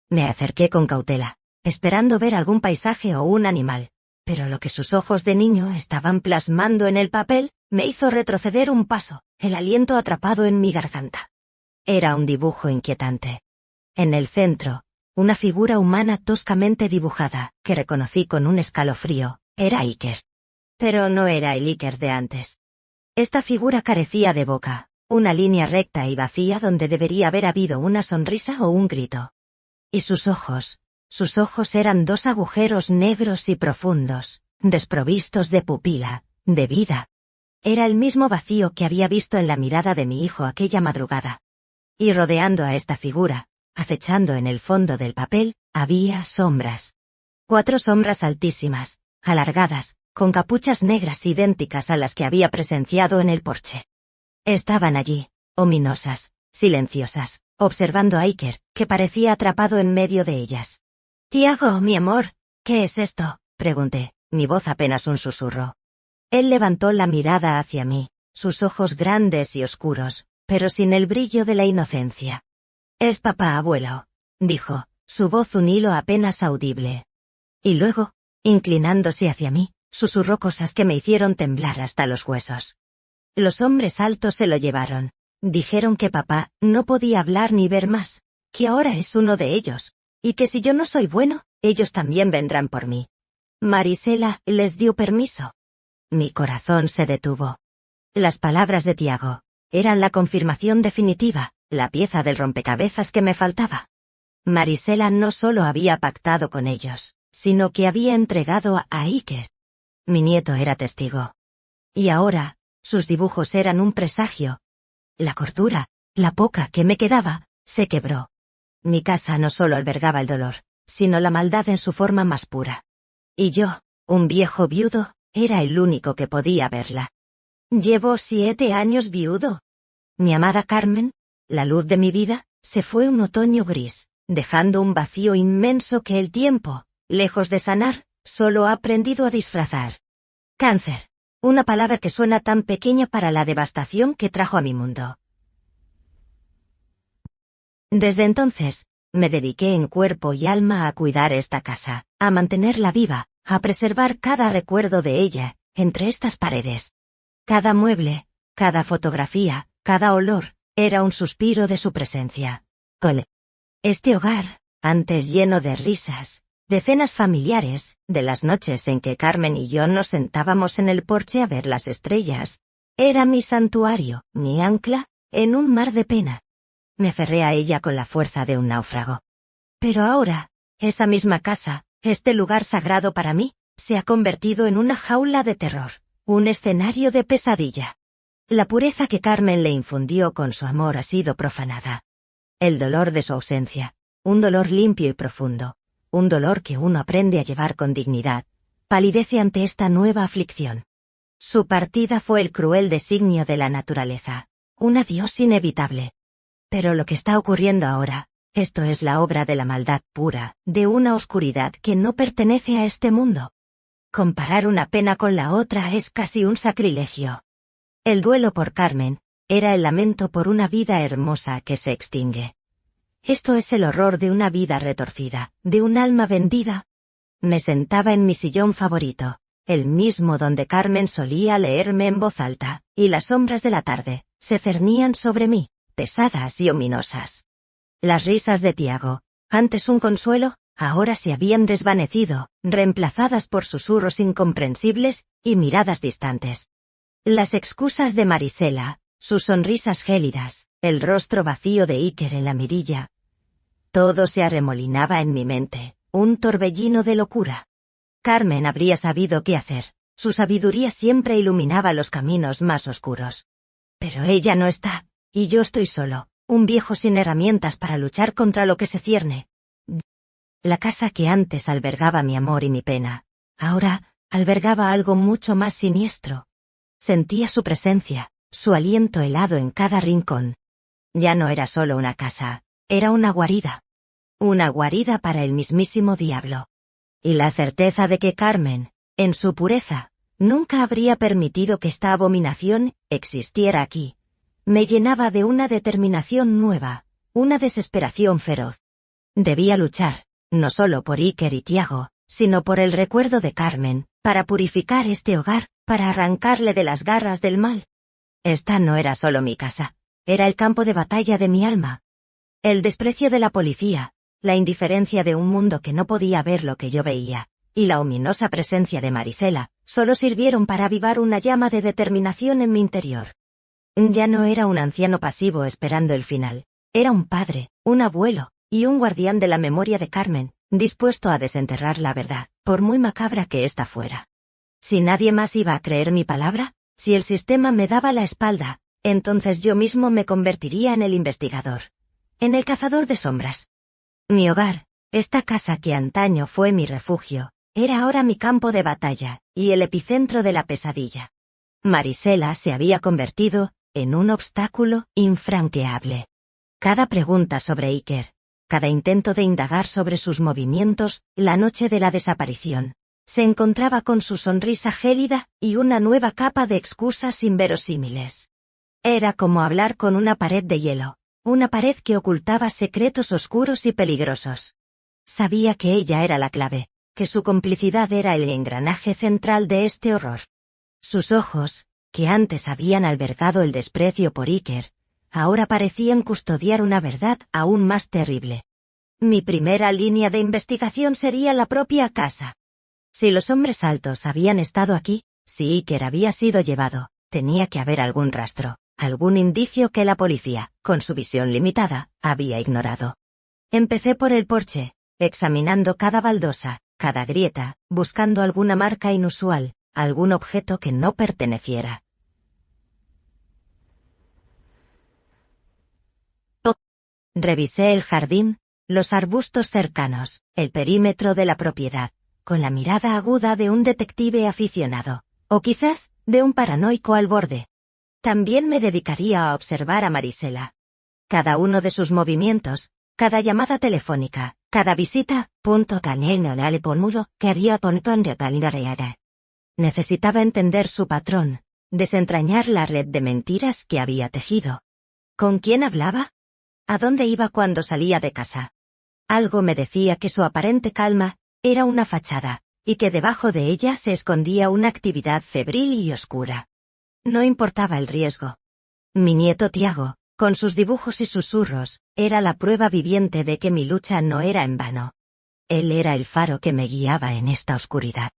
Me acerqué con cautela, esperando ver algún paisaje o un animal, pero lo que sus ojos de niño estaban plasmando en el papel me hizo retroceder un paso, el aliento atrapado en mi garganta. Era un dibujo inquietante. En el centro, una figura humana toscamente dibujada, que reconocí con un escalofrío, era Iker. Pero no era el Iker de antes. Esta figura carecía de boca, una línea recta y vacía donde debería haber habido una sonrisa o un grito. Y sus ojos eran 2 agujeros negros y profundos, desprovistos de pupila, de vida. Era el mismo vacío que había visto en la mirada de mi hijo aquella madrugada. Y rodeando a esta figura, acechando en el fondo del papel, había sombras. 4 sombras altísimas, alargadas, con capuchas negras idénticas a las que había presenciado en el porche. Estaban allí, ominosas, silenciosas, observando a Iker, que parecía atrapado en medio de ellas. «Tiago, mi amor, ¿qué es esto?», pregunté, mi voz apenas un susurro. Él levantó la mirada hacia mí, sus ojos grandes y oscuros, pero sin el brillo de la inocencia. «Es papá, abuelo», dijo, su voz un hilo apenas audible. Y luego, inclinándose hacia mí, susurró cosas que me hicieron temblar hasta los huesos. Los hombres altos se lo llevaron. Dijeron que papá no podía hablar ni ver más, que ahora es uno de ellos, y que si yo no soy bueno, ellos también vendrán por mí. Marisela les dio permiso. Mi corazón se detuvo. Las palabras de Tiago eran la confirmación definitiva, la pieza del rompecabezas que me faltaba. Marisela no solo había pactado con ellos, sino que había entregado a Iker. Mi nieto era testigo. Y ahora, sus dibujos eran un presagio. La cordura, la poca que me quedaba, se quebró. Mi casa no solo albergaba el dolor, sino la maldad en su forma más pura. Y yo, un viejo viudo, era el único que podía verla. Llevo 7 años viudo. Mi amada Carmen, la luz de mi vida, se fue un otoño gris, dejando un vacío inmenso que el tiempo, lejos de sanar, solo ha aprendido a disfrazar. Cáncer. Una palabra que suena tan pequeña para la devastación que trajo a mi mundo. Desde entonces, me dediqué en cuerpo y alma a cuidar esta casa, a mantenerla viva, a preservar cada recuerdo de ella, entre estas paredes. Cada mueble, cada fotografía, cada olor, era un suspiro de su presencia. Con este hogar, antes lleno de risas, de cenas familiares, de las noches en que Carmen y yo nos sentábamos en el porche a ver las estrellas, era mi santuario, mi ancla, en un mar de pena. Me aferré a ella con la fuerza de un náufrago. Pero ahora, esa misma casa, este lugar sagrado para mí, se ha convertido en una jaula de terror, un escenario de pesadilla. La pureza que Carmen le infundió con su amor ha sido profanada. El dolor de su ausencia, un dolor limpio y profundo, un dolor que uno aprende a llevar con dignidad, palidece ante esta nueva aflicción. Su partida fue el cruel designio de la naturaleza, un adiós inevitable. Pero lo que está ocurriendo ahora, esto es la obra de la maldad pura, de una oscuridad que no pertenece a este mundo. Comparar una pena con la otra es casi un sacrilegio. El duelo por Carmen era el lamento por una vida hermosa que se extingue. Esto es el horror de una vida retorcida, de un alma vendida. Me sentaba en mi sillón favorito, el mismo donde Carmen solía leerme en voz alta, y las sombras de la tarde se cernían sobre mí, pesadas y ominosas. Las risas de Tiago, antes un consuelo, ahora se habían desvanecido, reemplazadas por susurros incomprensibles y miradas distantes. Las excusas de Marisela, sus sonrisas gélidas, el rostro vacío de Iker en la mirilla. Todo se arremolinaba en mi mente, un torbellino de locura. Carmen habría sabido qué hacer. Su sabiduría siempre iluminaba los caminos más oscuros. Pero ella no está, y yo estoy solo, un viejo sin herramientas para luchar contra lo que se cierne. La casa que antes albergaba mi amor y mi pena, ahora albergaba algo mucho más siniestro. Sentía su presencia, su aliento helado en cada rincón. Ya no era solo una casa, era una guarida. Una guarida para el mismísimo diablo. Y la certeza de que Carmen, en su pureza, nunca habría permitido que esta abominación existiera aquí, me llenaba de una determinación nueva, una desesperación feroz. Debía luchar, no solo por Iker y Tiago, sino por el recuerdo de Carmen, para purificar este hogar, para arrancarle de las garras del mal. Esta no era solo mi casa, era el campo de batalla de mi alma. El desprecio de la policía, la indiferencia de un mundo que no podía ver lo que yo veía, y la ominosa presencia de Marisela, solo sirvieron para avivar una llama de determinación en mi interior. Ya no era un anciano pasivo esperando el final, era un padre, un abuelo, y un guardián de la memoria de Carmen, dispuesto a desenterrar la verdad, por muy macabra que ésta fuera. Si nadie más iba a creer mi palabra, si el sistema me daba la espalda, entonces yo mismo me convertiría en el investigador, en el cazador de sombras. Mi hogar, esta casa que antaño fue mi refugio, era ahora mi campo de batalla, y el epicentro de la pesadilla. Marisela se había convertido en un obstáculo infranqueable. Cada pregunta sobre Iker, cada intento de indagar sobre sus movimientos, la noche de la desaparición, se encontraba con su sonrisa gélida y una nueva capa de excusas inverosímiles. Era como hablar con una pared de hielo. Una pared que ocultaba secretos oscuros y peligrosos. Sabía que ella era la clave, que su complicidad era el engranaje central de este horror. Sus ojos, que antes habían albergado el desprecio por Iker, ahora parecían custodiar una verdad aún más terrible. Mi primera línea de investigación sería la propia casa. Si los hombres altos habían estado aquí, si Iker había sido llevado, tenía que haber algún rastro. Algún indicio que la policía, con su visión limitada, había ignorado. Empecé por el porche, examinando cada baldosa, cada grieta, buscando alguna marca inusual, algún objeto que no perteneciera. Revisé el jardín, los arbustos cercanos, el perímetro de la propiedad, con la mirada aguda de un detective aficionado, o quizás, de un paranoico al borde. También me dedicaría a observar a Marisela. Cada uno de sus movimientos, cada llamada telefónica, cada visita, necesitaba entender su patrón, desentrañar la red de mentiras que había tejido. ¿Con quién hablaba? ¿A dónde iba cuando salía de casa? Algo me decía que su aparente calma era una fachada, y que debajo de ella se escondía una actividad febril y oscura. No importaba el riesgo. Mi nieto Tiago, con sus dibujos y susurros, era la prueba viviente de que mi lucha no era en vano. Él era el faro que me guiaba en esta oscuridad.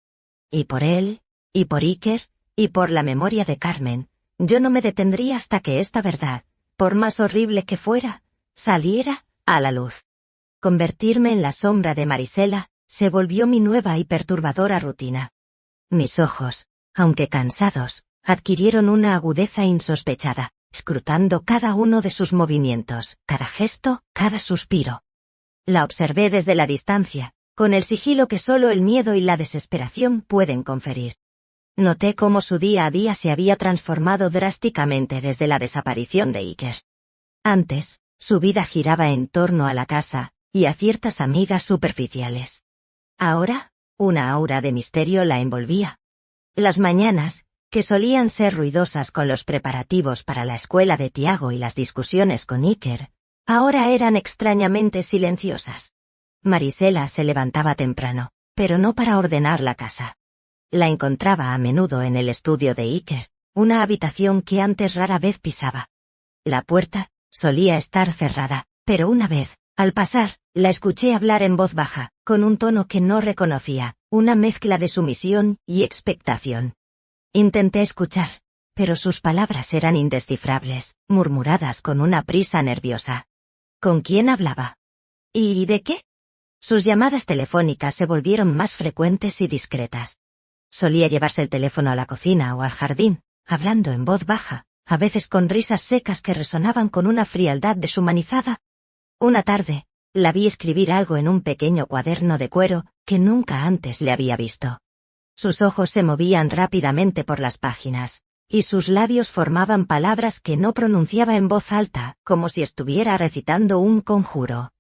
Y por él, y por Iker, y por la memoria de Carmen, yo no me detendría hasta que esta verdad, por más horrible que fuera, saliera a la luz. Convertirme en la sombra de Marisela se volvió mi nueva y perturbadora rutina. Mis ojos, aunque cansados, adquirieron una agudeza insospechada, escrutando cada uno de sus movimientos, cada gesto, cada suspiro. La observé desde la distancia, con el sigilo que solo el miedo y la desesperación pueden conferir. Noté cómo su día a día se había transformado drásticamente desde la desaparición de Iker. Antes, su vida giraba en torno a la casa y a ciertas amigas superficiales. Ahora, una aura de misterio la envolvía. Las mañanas, que solían ser ruidosas con los preparativos para la escuela de Tiago y las discusiones con Iker, ahora eran extrañamente silenciosas. Marisela se levantaba temprano, pero no para ordenar la casa. La encontraba a menudo en el estudio de Iker, una habitación que antes rara vez pisaba. La puerta solía estar cerrada, pero una vez, al pasar, la escuché hablar en voz baja, con un tono que no reconocía, una mezcla de sumisión y expectación. Intenté escuchar, pero sus palabras eran indescifrables, murmuradas con una prisa nerviosa. ¿Con quién hablaba? ¿Y de qué? Sus llamadas telefónicas se volvieron más frecuentes y discretas. Solía llevarse el teléfono a la cocina o al jardín, hablando en voz baja, a veces con risas secas que resonaban con una frialdad deshumanizada. Una tarde, la vi escribir algo en un pequeño cuaderno de cuero que nunca antes le había visto. Sus ojos se movían rápidamente por las páginas, y sus labios formaban palabras que no pronunciaba en voz alta, como si estuviera recitando un conjuro.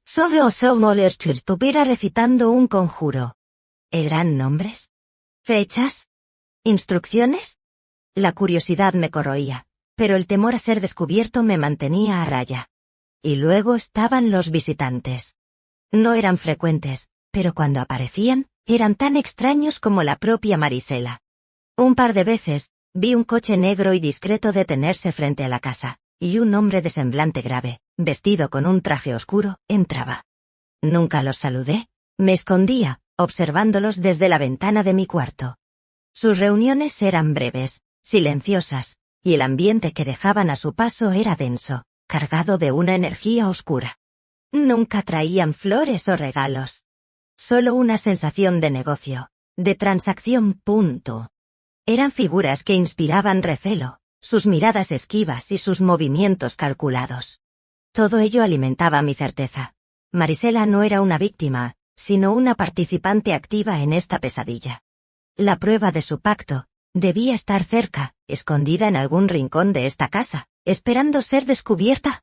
Solo estuviera recitando un conjuro. ¿Eran nombres? ¿Fechas? ¿Instrucciones? La curiosidad me corroía, pero el temor a ser descubierto me mantenía a raya. Y luego estaban los visitantes. No eran frecuentes, pero cuando aparecían, eran tan extraños como la propia Marisela. Un par de veces, vi un coche negro y discreto detenerse frente a la casa, y un hombre de semblante grave, vestido con un traje oscuro, entraba. Nunca los saludé, me escondía, observándolos desde la ventana de mi cuarto. Sus reuniones eran breves, silenciosas, y el ambiente que dejaban a su paso era denso, cargado de una energía oscura. Nunca traían flores o regalos. Solo una sensación de negocio, de transacción. Eran figuras que inspiraban recelo, sus miradas esquivas y sus movimientos calculados. Todo ello alimentaba mi certeza. Marisela no era una víctima, sino una participante activa en esta pesadilla. La prueba de su pacto debía estar cerca, escondida en algún rincón de esta casa, esperando ser descubierta.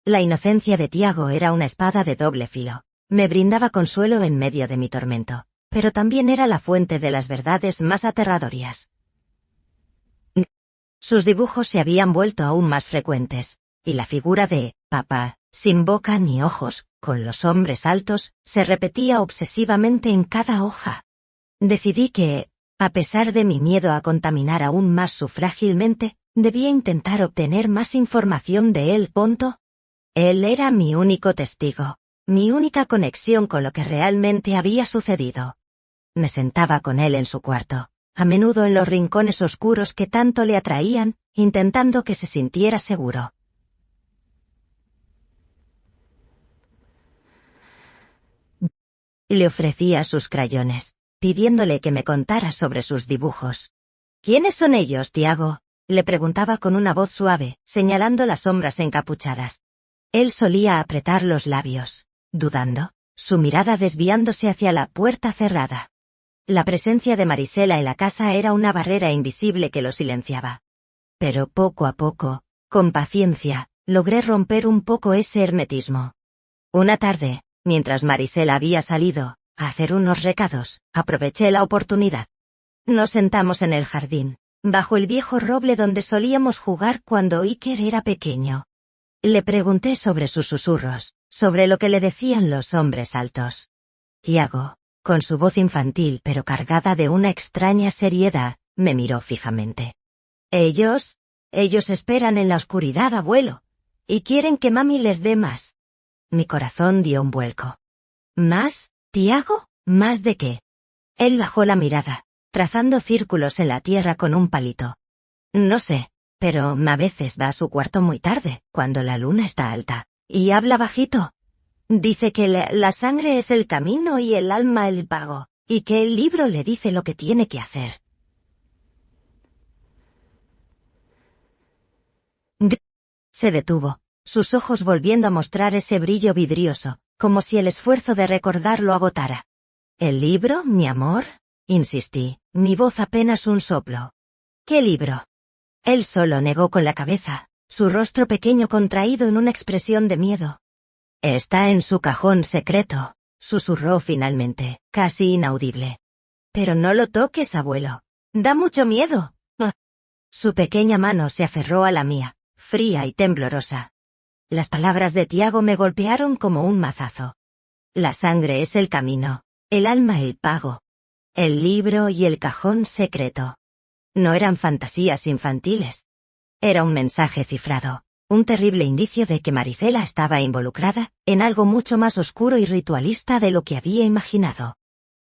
La inocencia de Tiago era una espada de doble filo. Me brindaba consuelo en medio de mi tormento, pero también era la fuente de las verdades más aterradoras. Sus dibujos se habían vuelto aún más frecuentes, y la figura de papá, sin boca ni ojos, con los hombros altos, se repetía obsesivamente en cada hoja. Decidí que, a pesar de mi miedo a contaminar aún más su frágil mente, debía intentar obtener más información de él. Él era mi único testigo, mi única conexión con lo que realmente había sucedido. Me sentaba con él en su cuarto, a menudo en los rincones oscuros que tanto le atraían, intentando que se sintiera seguro. Le ofrecía sus crayones, pidiéndole que me contara sobre sus dibujos. ¿Quiénes son ellos, Tiago?, le preguntaba con una voz suave, señalando las sombras encapuchadas. Él solía apretar los labios, dudando, su mirada desviándose hacia la puerta cerrada. La presencia de Marisela en la casa era una barrera invisible que lo silenciaba. Pero poco a poco, con paciencia, logré romper un poco ese hermetismo. Una tarde, mientras Marisela había salido a hacer unos recados, aproveché la oportunidad. Nos sentamos en el jardín, bajo el viejo roble donde solíamos jugar cuando Iker era pequeño. Le pregunté sobre sus susurros, sobre lo que le decían los hombres altos. Tiago, con su voz infantil pero cargada de una extraña seriedad, me miró fijamente. Ellos esperan en la oscuridad, abuelo, y quieren que mami les dé más. Mi corazón dio un vuelco. ¿Más, Tiago? ¿Más de qué? Él bajó la mirada, trazando círculos en la tierra con un palito. No sé, pero a veces va a su cuarto muy tarde, cuando la luna está alta, y habla bajito. Dice que la sangre es el camino y el alma el pago, y que el libro le dice lo que tiene que hacer. Se detuvo, sus ojos volviendo a mostrar ese brillo vidrioso, como si el esfuerzo de recordar lo agotara. ¿El libro, mi amor? Insistí, mi voz apenas un soplo. ¿Qué libro? Él solo negó con la cabeza, su rostro pequeño contraído en una expresión de miedo. Está en su cajón secreto, susurró finalmente, casi inaudible. Pero no lo toques, abuelo. Da mucho miedo. Su pequeña mano se aferró a la mía, fría y temblorosa. Las palabras de Tiago me golpearon como un mazazo. La sangre es el camino, el alma el pago. El libro y el cajón secreto. No eran fantasías infantiles. Era un mensaje cifrado, Un terrible indicio de que Marisela estaba involucrada en algo mucho más oscuro y ritualista de lo que había imaginado.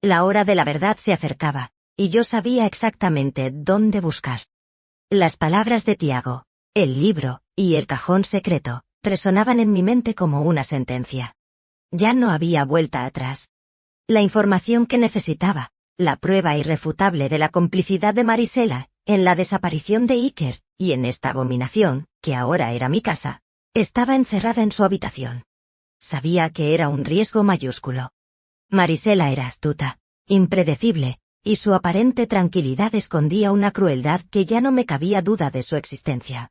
La hora de la verdad se acercaba, y yo sabía exactamente dónde buscar. Las palabras de Tiago, el libro, y el cajón secreto, resonaban en mi mente como una sentencia. Ya no había vuelta atrás. La información que necesitaba, la prueba irrefutable de la complicidad de Marisela, en la desaparición de Iker, y en esta abominación, que ahora era mi casa, estaba encerrada en su habitación. Sabía que era un riesgo mayúsculo. Marisela era astuta, impredecible, y su aparente tranquilidad escondía una crueldad que ya no me cabía duda de su existencia.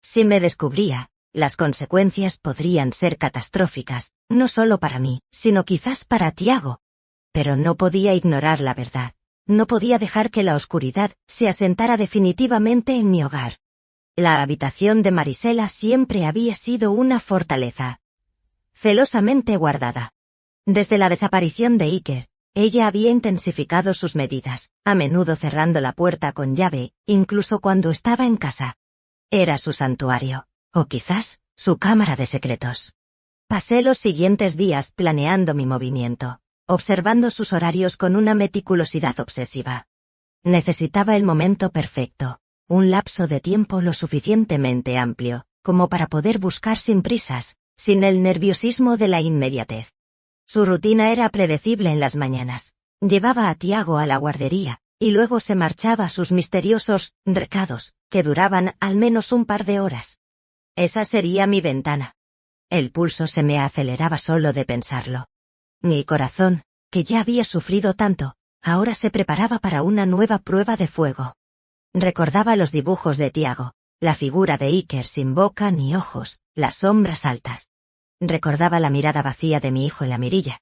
Si me descubría, las consecuencias podrían ser catastróficas, no solo para mí, sino quizás para Tiago. Pero no podía ignorar la verdad. No podía dejar que la oscuridad se asentara definitivamente en mi hogar. La habitación de Marisela siempre había sido una fortaleza. Celosamente guardada. Desde la desaparición de Iker, ella había intensificado sus medidas, a menudo cerrando la puerta con llave, incluso cuando estaba en casa. Era su santuario, o quizás, su cámara de secretos. Pasé los siguientes días planeando mi movimiento, observando sus horarios con una meticulosidad obsesiva. Necesitaba el momento perfecto, un lapso de tiempo lo suficientemente amplio, como para poder buscar sin prisas, sin el nerviosismo de la inmediatez. Su rutina era predecible en las mañanas. Llevaba a Tiago a la guardería, y luego se marchaba a sus misteriosos recados, que duraban al menos un par de horas. Esa sería mi ventana. El pulso se me aceleraba solo de pensarlo. Mi corazón, que ya había sufrido tanto, ahora se preparaba para una nueva prueba de fuego. Recordaba los dibujos de Tiago, la figura de Iker sin boca ni ojos, las sombras altas. Recordaba la mirada vacía de mi hijo en la mirilla.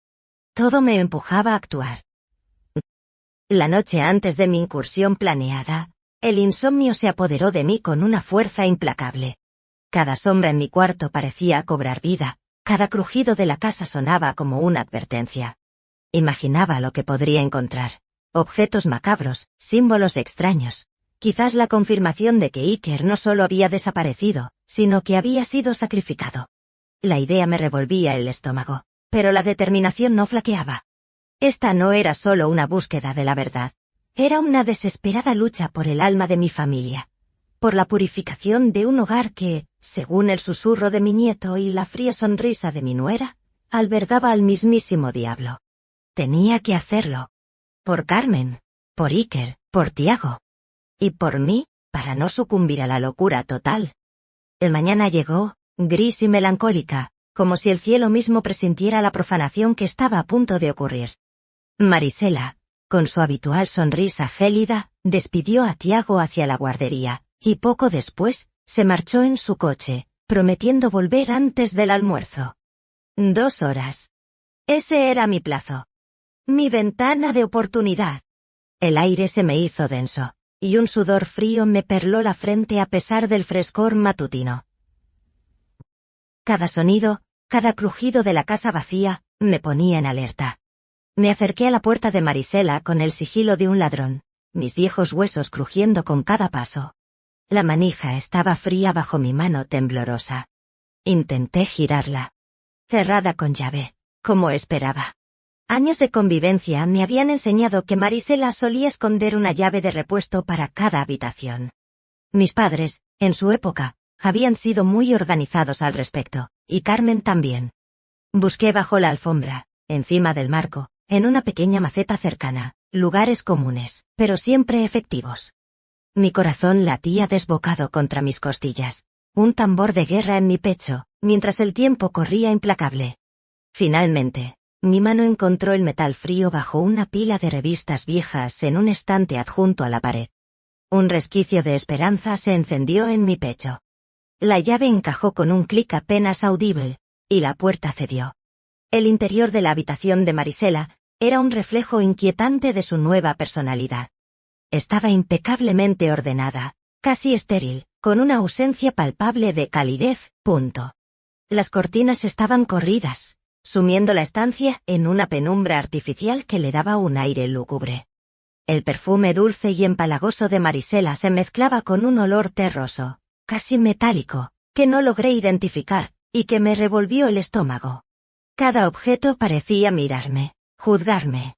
Todo me empujaba a actuar. La noche antes de mi incursión planeada, el insomnio se apoderó de mí con una fuerza implacable. Cada sombra en mi cuarto parecía cobrar vida, cada crujido de la casa sonaba como una advertencia. Imaginaba lo que podría encontrar. Objetos macabros, símbolos extraños. Quizás la confirmación de que Iker no solo había desaparecido, sino que había sido sacrificado. La idea me revolvía el estómago, pero la determinación no flaqueaba. Esta no era solo una búsqueda de la verdad. Era una desesperada lucha por el alma de mi familia. Por la purificación de un hogar que, según el susurro de mi nieto y la fría sonrisa de mi nuera, albergaba al mismísimo diablo. Tenía que hacerlo. Por Carmen, por Iker, por Tiago. Y por mí, para no sucumbir a la locura total. El mañana llegó, gris y melancólica, como si el cielo mismo presintiera la profanación que estaba a punto de ocurrir. Marisela, con su habitual sonrisa gélida, despidió a Tiago hacia la guardería, y poco después, se marchó en su coche, prometiendo volver antes del almuerzo. 2 horas. Ese era mi plazo. Mi ventana de oportunidad. El aire se me hizo denso, y un sudor frío me perló la frente a pesar del frescor matutino. Cada sonido, cada crujido de la casa vacía, me ponía en alerta. Me acerqué a la puerta de Marisela con el sigilo de un ladrón, mis viejos huesos crujiendo con cada paso. La manija estaba fría bajo mi mano temblorosa. Intenté girarla. Cerrada con llave, como esperaba. Años de convivencia me habían enseñado que Marisela solía esconder una llave de repuesto para cada habitación. Mis padres, en su época, habían sido muy organizados al respecto, y Carmen también. Busqué bajo la alfombra, encima del marco, en una pequeña maceta cercana, lugares comunes, pero siempre efectivos. Mi corazón latía desbocado contra mis costillas, un tambor de guerra en mi pecho, mientras el tiempo corría implacable. Finalmente, mi mano encontró el metal frío bajo una pila de revistas viejas en un estante adjunto a la pared. Un resquicio de esperanza se encendió en mi pecho. La llave encajó con un clic apenas audible, y la puerta cedió. El interior de la habitación de Marisela era un reflejo inquietante de su nueva personalidad. Estaba impecablemente ordenada, casi estéril, con una ausencia palpable de calidez. Las cortinas estaban corridas, sumiendo la estancia en una penumbra artificial que le daba un aire lúgubre. El perfume dulce y empalagoso de Marisela se mezclaba con un olor terroso, casi metálico, que no logré identificar, y que me revolvió el estómago. Cada objeto parecía mirarme, juzgarme.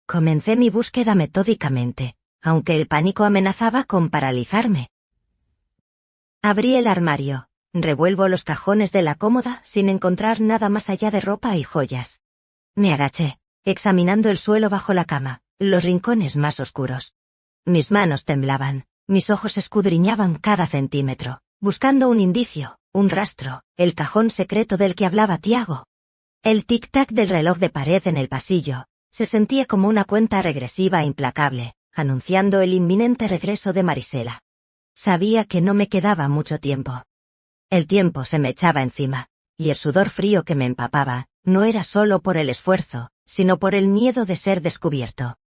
Comencé mi búsqueda metódicamente, aunque el pánico amenazaba con paralizarme. Abrí el armario, revuelvo los cajones de la cómoda sin encontrar nada más allá de ropa y joyas. Me agaché, examinando el suelo bajo la cama, los rincones más oscuros. Mis manos temblaban, mis ojos escudriñaban cada centímetro, buscando un indicio, un rastro, el cajón secreto del que hablaba Tiago. El tic-tac del reloj de pared en el pasillo se sentía como una cuenta regresiva implacable, anunciando el inminente regreso de Marisela. Sabía que no me quedaba mucho tiempo. El tiempo se me echaba encima, y el sudor frío que me empapaba no era solo por el esfuerzo, sino por el miedo de ser descubierto.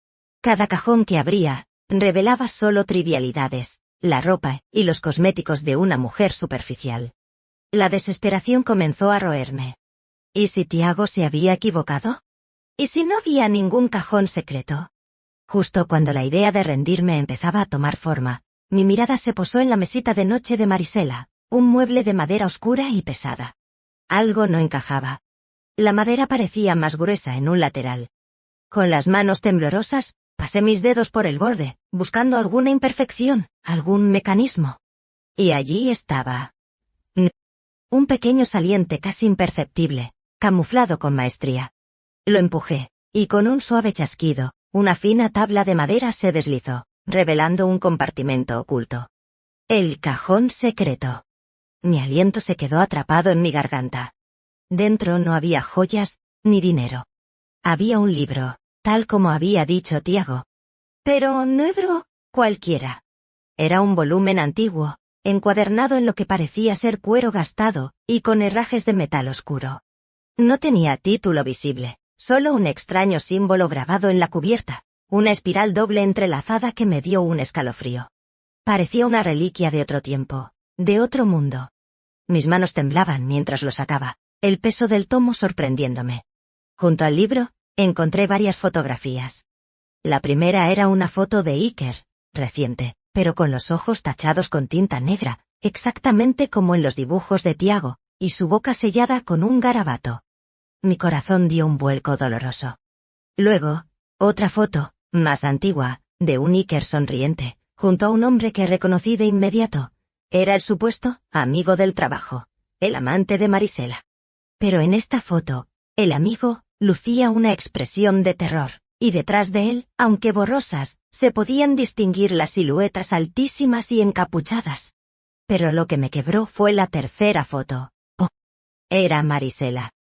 Cada cajón que abría revelaba solo trivialidades, la ropa y los cosméticos de una mujer superficial. La desesperación comenzó a roerme. ¿Y si Tiago se había equivocado? ¿Y si no había ningún cajón secreto? Justo cuando la idea de rendirme empezaba a tomar forma, mi mirada se posó en la mesita de noche de Marisela, un mueble de madera oscura y pesada. Algo no encajaba. La madera parecía más gruesa en un lateral. Con las manos temblorosas, pasé mis dedos por el borde, buscando alguna imperfección, algún mecanismo. Y allí estaba. Un pequeño saliente casi imperceptible, camuflado con maestría. Lo empujé, y con un suave chasquido, una fina tabla de madera se deslizó, revelando un compartimento oculto. El cajón secreto. Mi aliento se quedó atrapado en mi garganta. Dentro no había joyas, ni dinero. Había un libro, tal como había dicho Tiago. Pero no era cualquiera. Era un volumen antiguo, encuadernado en lo que parecía ser cuero gastado, y con herrajes de metal oscuro. No tenía título visible, solo un extraño símbolo grabado en la cubierta, una espiral doble entrelazada que me dio un escalofrío. Parecía una reliquia de otro tiempo, de otro mundo. Mis manos temblaban mientras lo sacaba, el peso del tomo sorprendiéndome. Junto al libro, encontré varias fotografías. La primera era una foto de Iker, reciente, pero con los ojos tachados con tinta negra, exactamente como en los dibujos de Tiago, y su boca sellada con un garabato. Mi corazón dio un vuelco doloroso. Luego, otra foto, más antigua, de un Iker sonriente, junto a un hombre que reconocí de inmediato. Era el supuesto amigo del trabajo, el amante de Marisela. Pero en esta foto, el amigo lucía una expresión de terror, y detrás de él, aunque borrosas, se podían distinguir las siluetas altísimas y encapuchadas. Pero lo que me quebró fue la tercera foto. Oh, era Marisela.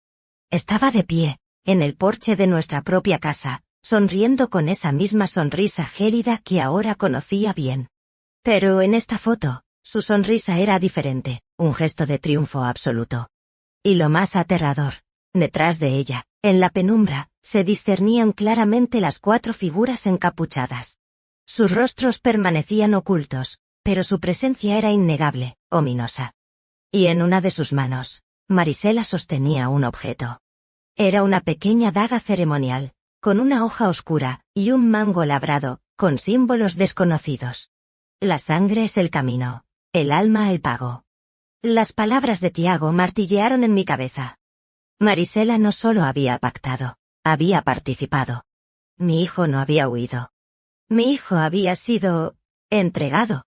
Estaba de pie, en el porche de nuestra propia casa, sonriendo con esa misma sonrisa gélida que ahora conocía bien. Pero en esta foto, su sonrisa era diferente, un gesto de triunfo absoluto. Y lo más aterrador, detrás de ella, en la penumbra, se discernían claramente las 4 figuras encapuchadas. Sus rostros permanecían ocultos, pero su presencia era innegable, ominosa. Y en una de sus manos, Marisela sostenía un objeto. Era una pequeña daga ceremonial, con una hoja oscura, y un mango labrado, con símbolos desconocidos. La sangre es el camino, el alma el pago. Las palabras de Tiago martillearon en mi cabeza. Marisela no solo había pactado, había participado. Mi hijo no había huido. Mi hijo había sido entregado.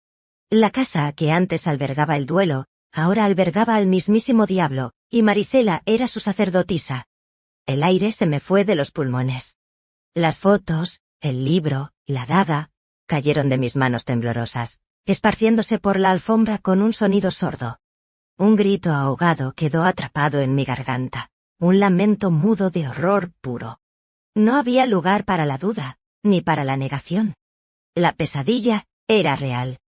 La casa que antes albergaba el duelo, ahora albergaba al mismísimo diablo, y Marisela era su sacerdotisa. El aire se me fue de los pulmones. Las fotos, el libro, la daga, cayeron de mis manos temblorosas, esparciéndose por la alfombra con un sonido sordo. Un grito ahogado quedó atrapado en mi garganta, un lamento mudo de horror puro. No había lugar para la duda, ni para la negación. La pesadilla era real.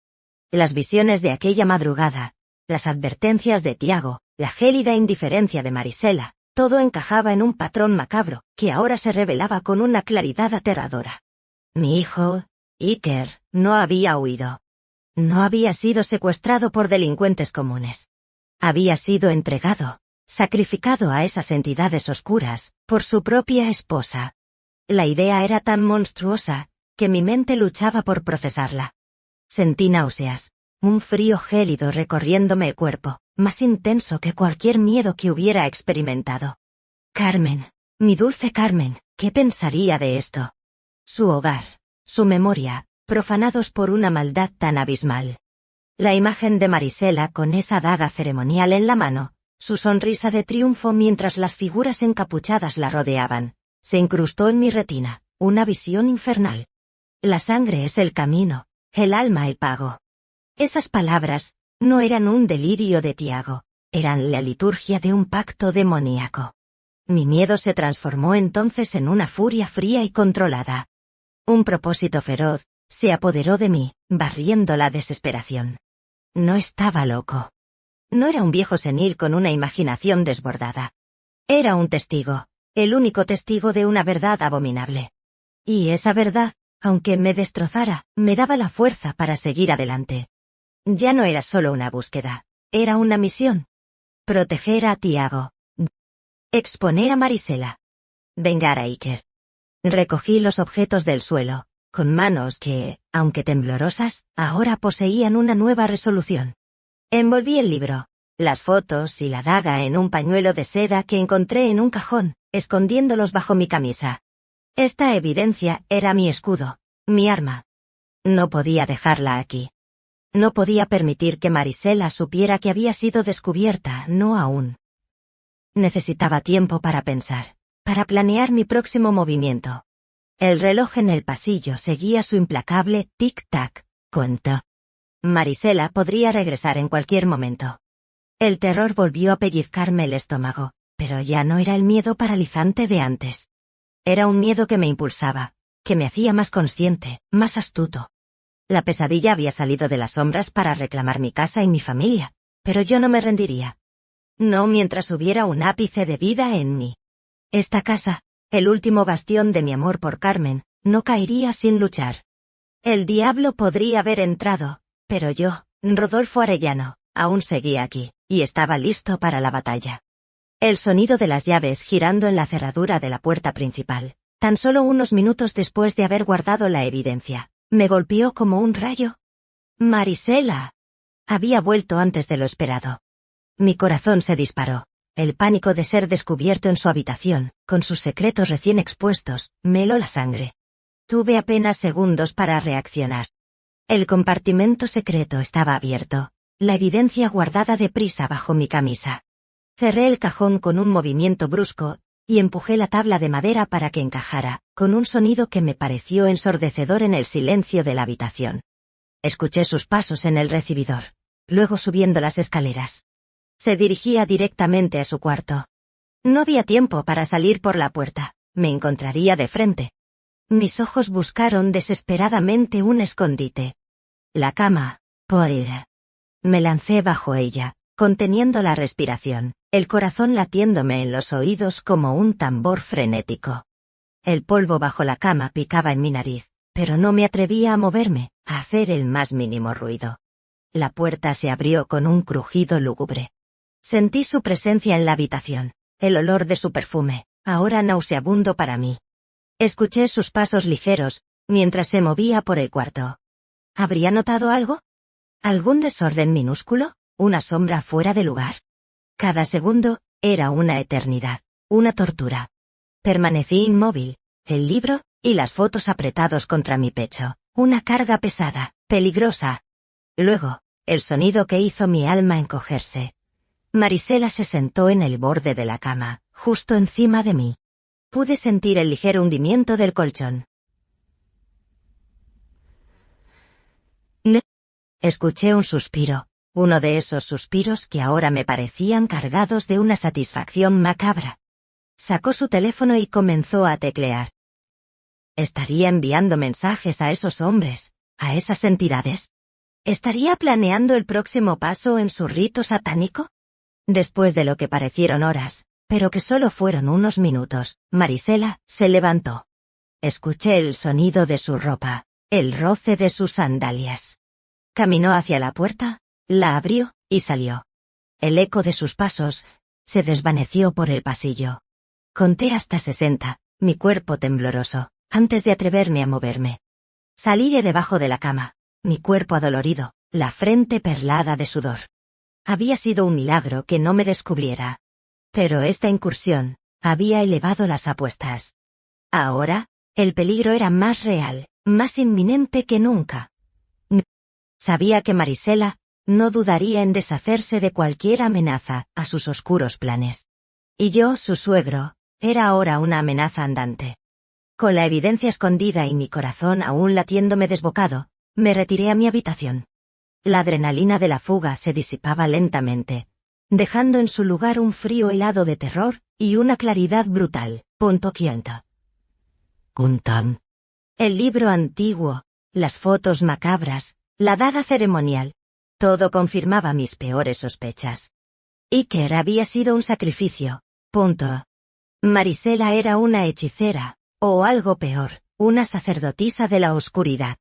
Las visiones de aquella madrugada, las advertencias de Tiago, la gélida indiferencia de Marisela, todo encajaba en un patrón macabro, que ahora se revelaba con una claridad aterradora. Mi hijo, Iker, no había huido. No había sido secuestrado por delincuentes comunes. Había sido entregado, sacrificado a esas entidades oscuras, por su propia esposa. La idea era tan monstruosa, que mi mente luchaba por procesarla. Sentí náuseas, un frío gélido recorriéndome el cuerpo, más intenso que cualquier miedo que hubiera experimentado. Carmen, mi dulce Carmen, ¿qué pensaría de esto? Su hogar, su memoria, profanados por una maldad tan abismal. La imagen de Marisela con esa daga ceremonial en la mano, su sonrisa de triunfo mientras las figuras encapuchadas la rodeaban, se incrustó en mi retina, una visión infernal. La sangre es el camino, el alma el pago. Esas palabras no eran un delirio de Tiago, eran la liturgia de un pacto demoníaco. Mi miedo se transformó entonces en una furia fría y controlada. Un propósito feroz se apoderó de mí, barriendo la desesperación. No estaba loco. No era un viejo senil con una imaginación desbordada. Era un testigo, el único testigo de una verdad abominable. Y esa verdad, aunque me destrozara, me daba la fuerza para seguir adelante. Ya no era solo una búsqueda, era una misión. Proteger a Tiago. Exponer a Marisela. Vengar a Iker. Recogí los objetos del suelo, con manos que, aunque temblorosas, ahora poseían una nueva resolución. Envolví el libro, las fotos y la daga en un pañuelo de seda que encontré en un cajón, escondiéndolos bajo mi camisa. Esta evidencia era mi escudo, mi arma. No podía dejarla aquí. No podía permitir que Marisela supiera que había sido descubierta, no aún. Necesitaba tiempo para pensar, para planear mi próximo movimiento. El reloj en el pasillo seguía su implacable tic-tac, contó. Marisela podría regresar en cualquier momento. El terror volvió a pellizcarme el estómago, pero ya no era el miedo paralizante de antes. Era un miedo que me impulsaba, que me hacía más consciente, más astuto. La pesadilla había salido de las sombras para reclamar mi casa y mi familia, pero yo no me rendiría. No mientras hubiera un ápice de vida en mí. Esta casa, el último bastión de mi amor por Carmen, no caería sin luchar. El diablo podría haber entrado, pero yo, Rodolfo Arellano, aún seguía aquí, y estaba listo para la batalla. El sonido de las llaves girando en la cerradura de la puerta principal, tan solo unos minutos después de haber guardado la evidencia, me golpeó como un rayo. Marisela. Había vuelto antes de lo esperado. Mi corazón se disparó. El pánico de ser descubierto en su habitación, con sus secretos recién expuestos, me heló la sangre. Tuve apenas segundos para reaccionar. El compartimento secreto estaba abierto, la evidencia guardada deprisa bajo mi camisa. Cerré el cajón con un movimiento brusco, y empujé la tabla de madera para que encajara, con un sonido que me pareció ensordecedor en el silencio de la habitación. Escuché sus pasos en el recibidor, luego subiendo las escaleras. Se dirigía directamente a su cuarto. No había tiempo para salir por la puerta, me encontraría de frente. Mis ojos buscaron desesperadamente un escondite. La cama, Paul. Me lancé bajo ella, conteniendo la respiración, el corazón latiéndome en los oídos como un tambor frenético. El polvo bajo la cama picaba en mi nariz, pero no me atrevía a moverme, a hacer el más mínimo ruido. La puerta se abrió con un crujido lúgubre. Sentí su presencia en la habitación, el olor de su perfume, ahora nauseabundo para mí. Escuché sus pasos ligeros, mientras se movía por el cuarto. ¿Habría notado algo? ¿Algún desorden minúsculo? ¿Una sombra fuera de lugar? Cada segundo era una eternidad, una tortura. Permanecí inmóvil, el libro y las fotos apretados contra mi pecho, una carga pesada, peligrosa. Luego, el sonido que hizo mi alma encogerse. Marisela se sentó en el borde de la cama, justo encima de mí. Pude sentir el ligero hundimiento del colchón. Escuché un suspiro, uno de esos suspiros que ahora me parecían cargados de una satisfacción macabra. Sacó su teléfono y comenzó a teclear. ¿Estaría enviando mensajes a esos hombres, a esas entidades? ¿Estaría planeando el próximo paso en su rito satánico? Después de lo que parecieron horas, pero que solo fueron unos minutos, Marisela se levantó. Escuché el sonido de su ropa, el roce de sus sandalias. Caminó hacia la puerta, la abrió, y salió. El eco de sus pasos se desvaneció por el pasillo. Conté hasta 60, mi cuerpo tembloroso, antes de atreverme a moverme. Salí de debajo de la cama, mi cuerpo adolorido, la frente perlada de sudor. Había sido un milagro que no me descubriera. Pero esta incursión había elevado las apuestas. Ahora, el peligro era más real, más inminente que nunca. Sabía que Marisela no dudaría en deshacerse de cualquier amenaza a sus oscuros planes. Y yo, su suegro, era ahora una amenaza andante. Con la evidencia escondida y mi corazón aún latiéndome desbocado, me retiré a mi habitación. La adrenalina de la fuga se disipaba lentamente, dejando en su lugar un frío helado de terror y una claridad brutal. Kuntam. El libro antiguo, las fotos macabras, la daga ceremonial, todo confirmaba mis peores sospechas. Iker había sido un sacrificio. Marisela era una hechicera, o algo peor, una sacerdotisa de la oscuridad.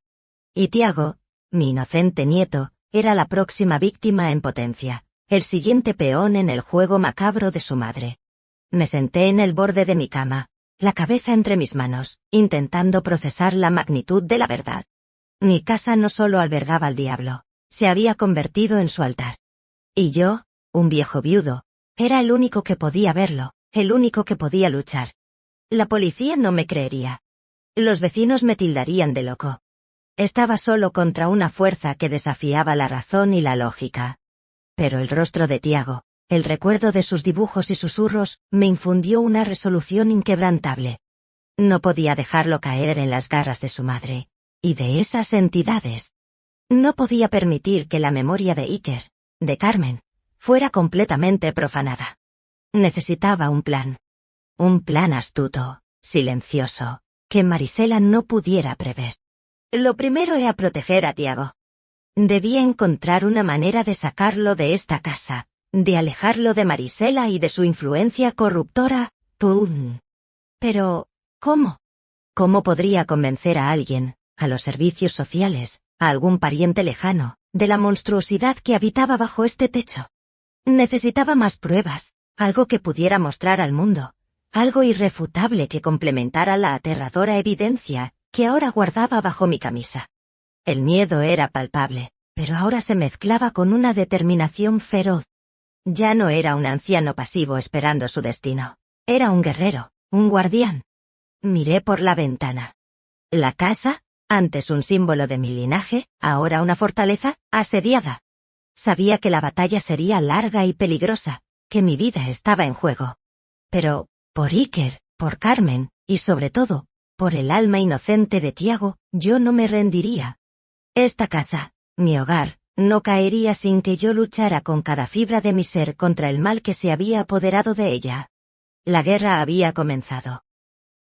Y Tiago, mi inocente nieto, era la próxima víctima en potencia, el siguiente peón en el juego macabro de su madre. Me senté en el borde de mi cama, la cabeza entre mis manos, intentando procesar la magnitud de la verdad. Mi casa no solo albergaba al diablo, se había convertido en su altar. Y yo, un viejo viudo, era el único que podía verlo, el único que podía luchar. La policía no me creería. Los vecinos me tildarían de loco. Estaba solo contra una fuerza que desafiaba la razón y la lógica. Pero el rostro de Tiago, el recuerdo de sus dibujos y susurros, me infundió una resolución inquebrantable. No podía dejarlo caer en las garras de su madre, y de esas entidades. No podía permitir que la memoria de Iker, de Carmen, fuera completamente profanada. Necesitaba un plan. Un plan astuto, silencioso, que Marisela no pudiera prever. Lo primero era proteger a Tiago. Debía encontrar una manera de sacarlo de esta casa, de alejarlo de Marisela y de su influencia corruptora. Pero, ¿cómo? ¿Cómo podría convencer a alguien, a los servicios sociales, a algún pariente lejano, de la monstruosidad que habitaba bajo este techo? Necesitaba más pruebas, algo que pudiera mostrar al mundo, algo irrefutable que complementara la aterradora evidencia que ahora guardaba bajo mi camisa. El miedo era palpable, pero ahora se mezclaba con una determinación feroz. Ya no era un anciano pasivo esperando su destino. Era un guerrero, un guardián. Miré por la ventana. La casa, antes un símbolo de mi linaje, ahora una fortaleza, asediada. Sabía que la batalla sería larga y peligrosa, que mi vida estaba en juego. Pero, por Iker, por Carmen, y sobre todo, por el alma inocente de Tiago, yo no me rendiría. Esta casa, mi hogar, no caería sin que yo luchara con cada fibra de mi ser contra el mal que se había apoderado de ella. La guerra había comenzado.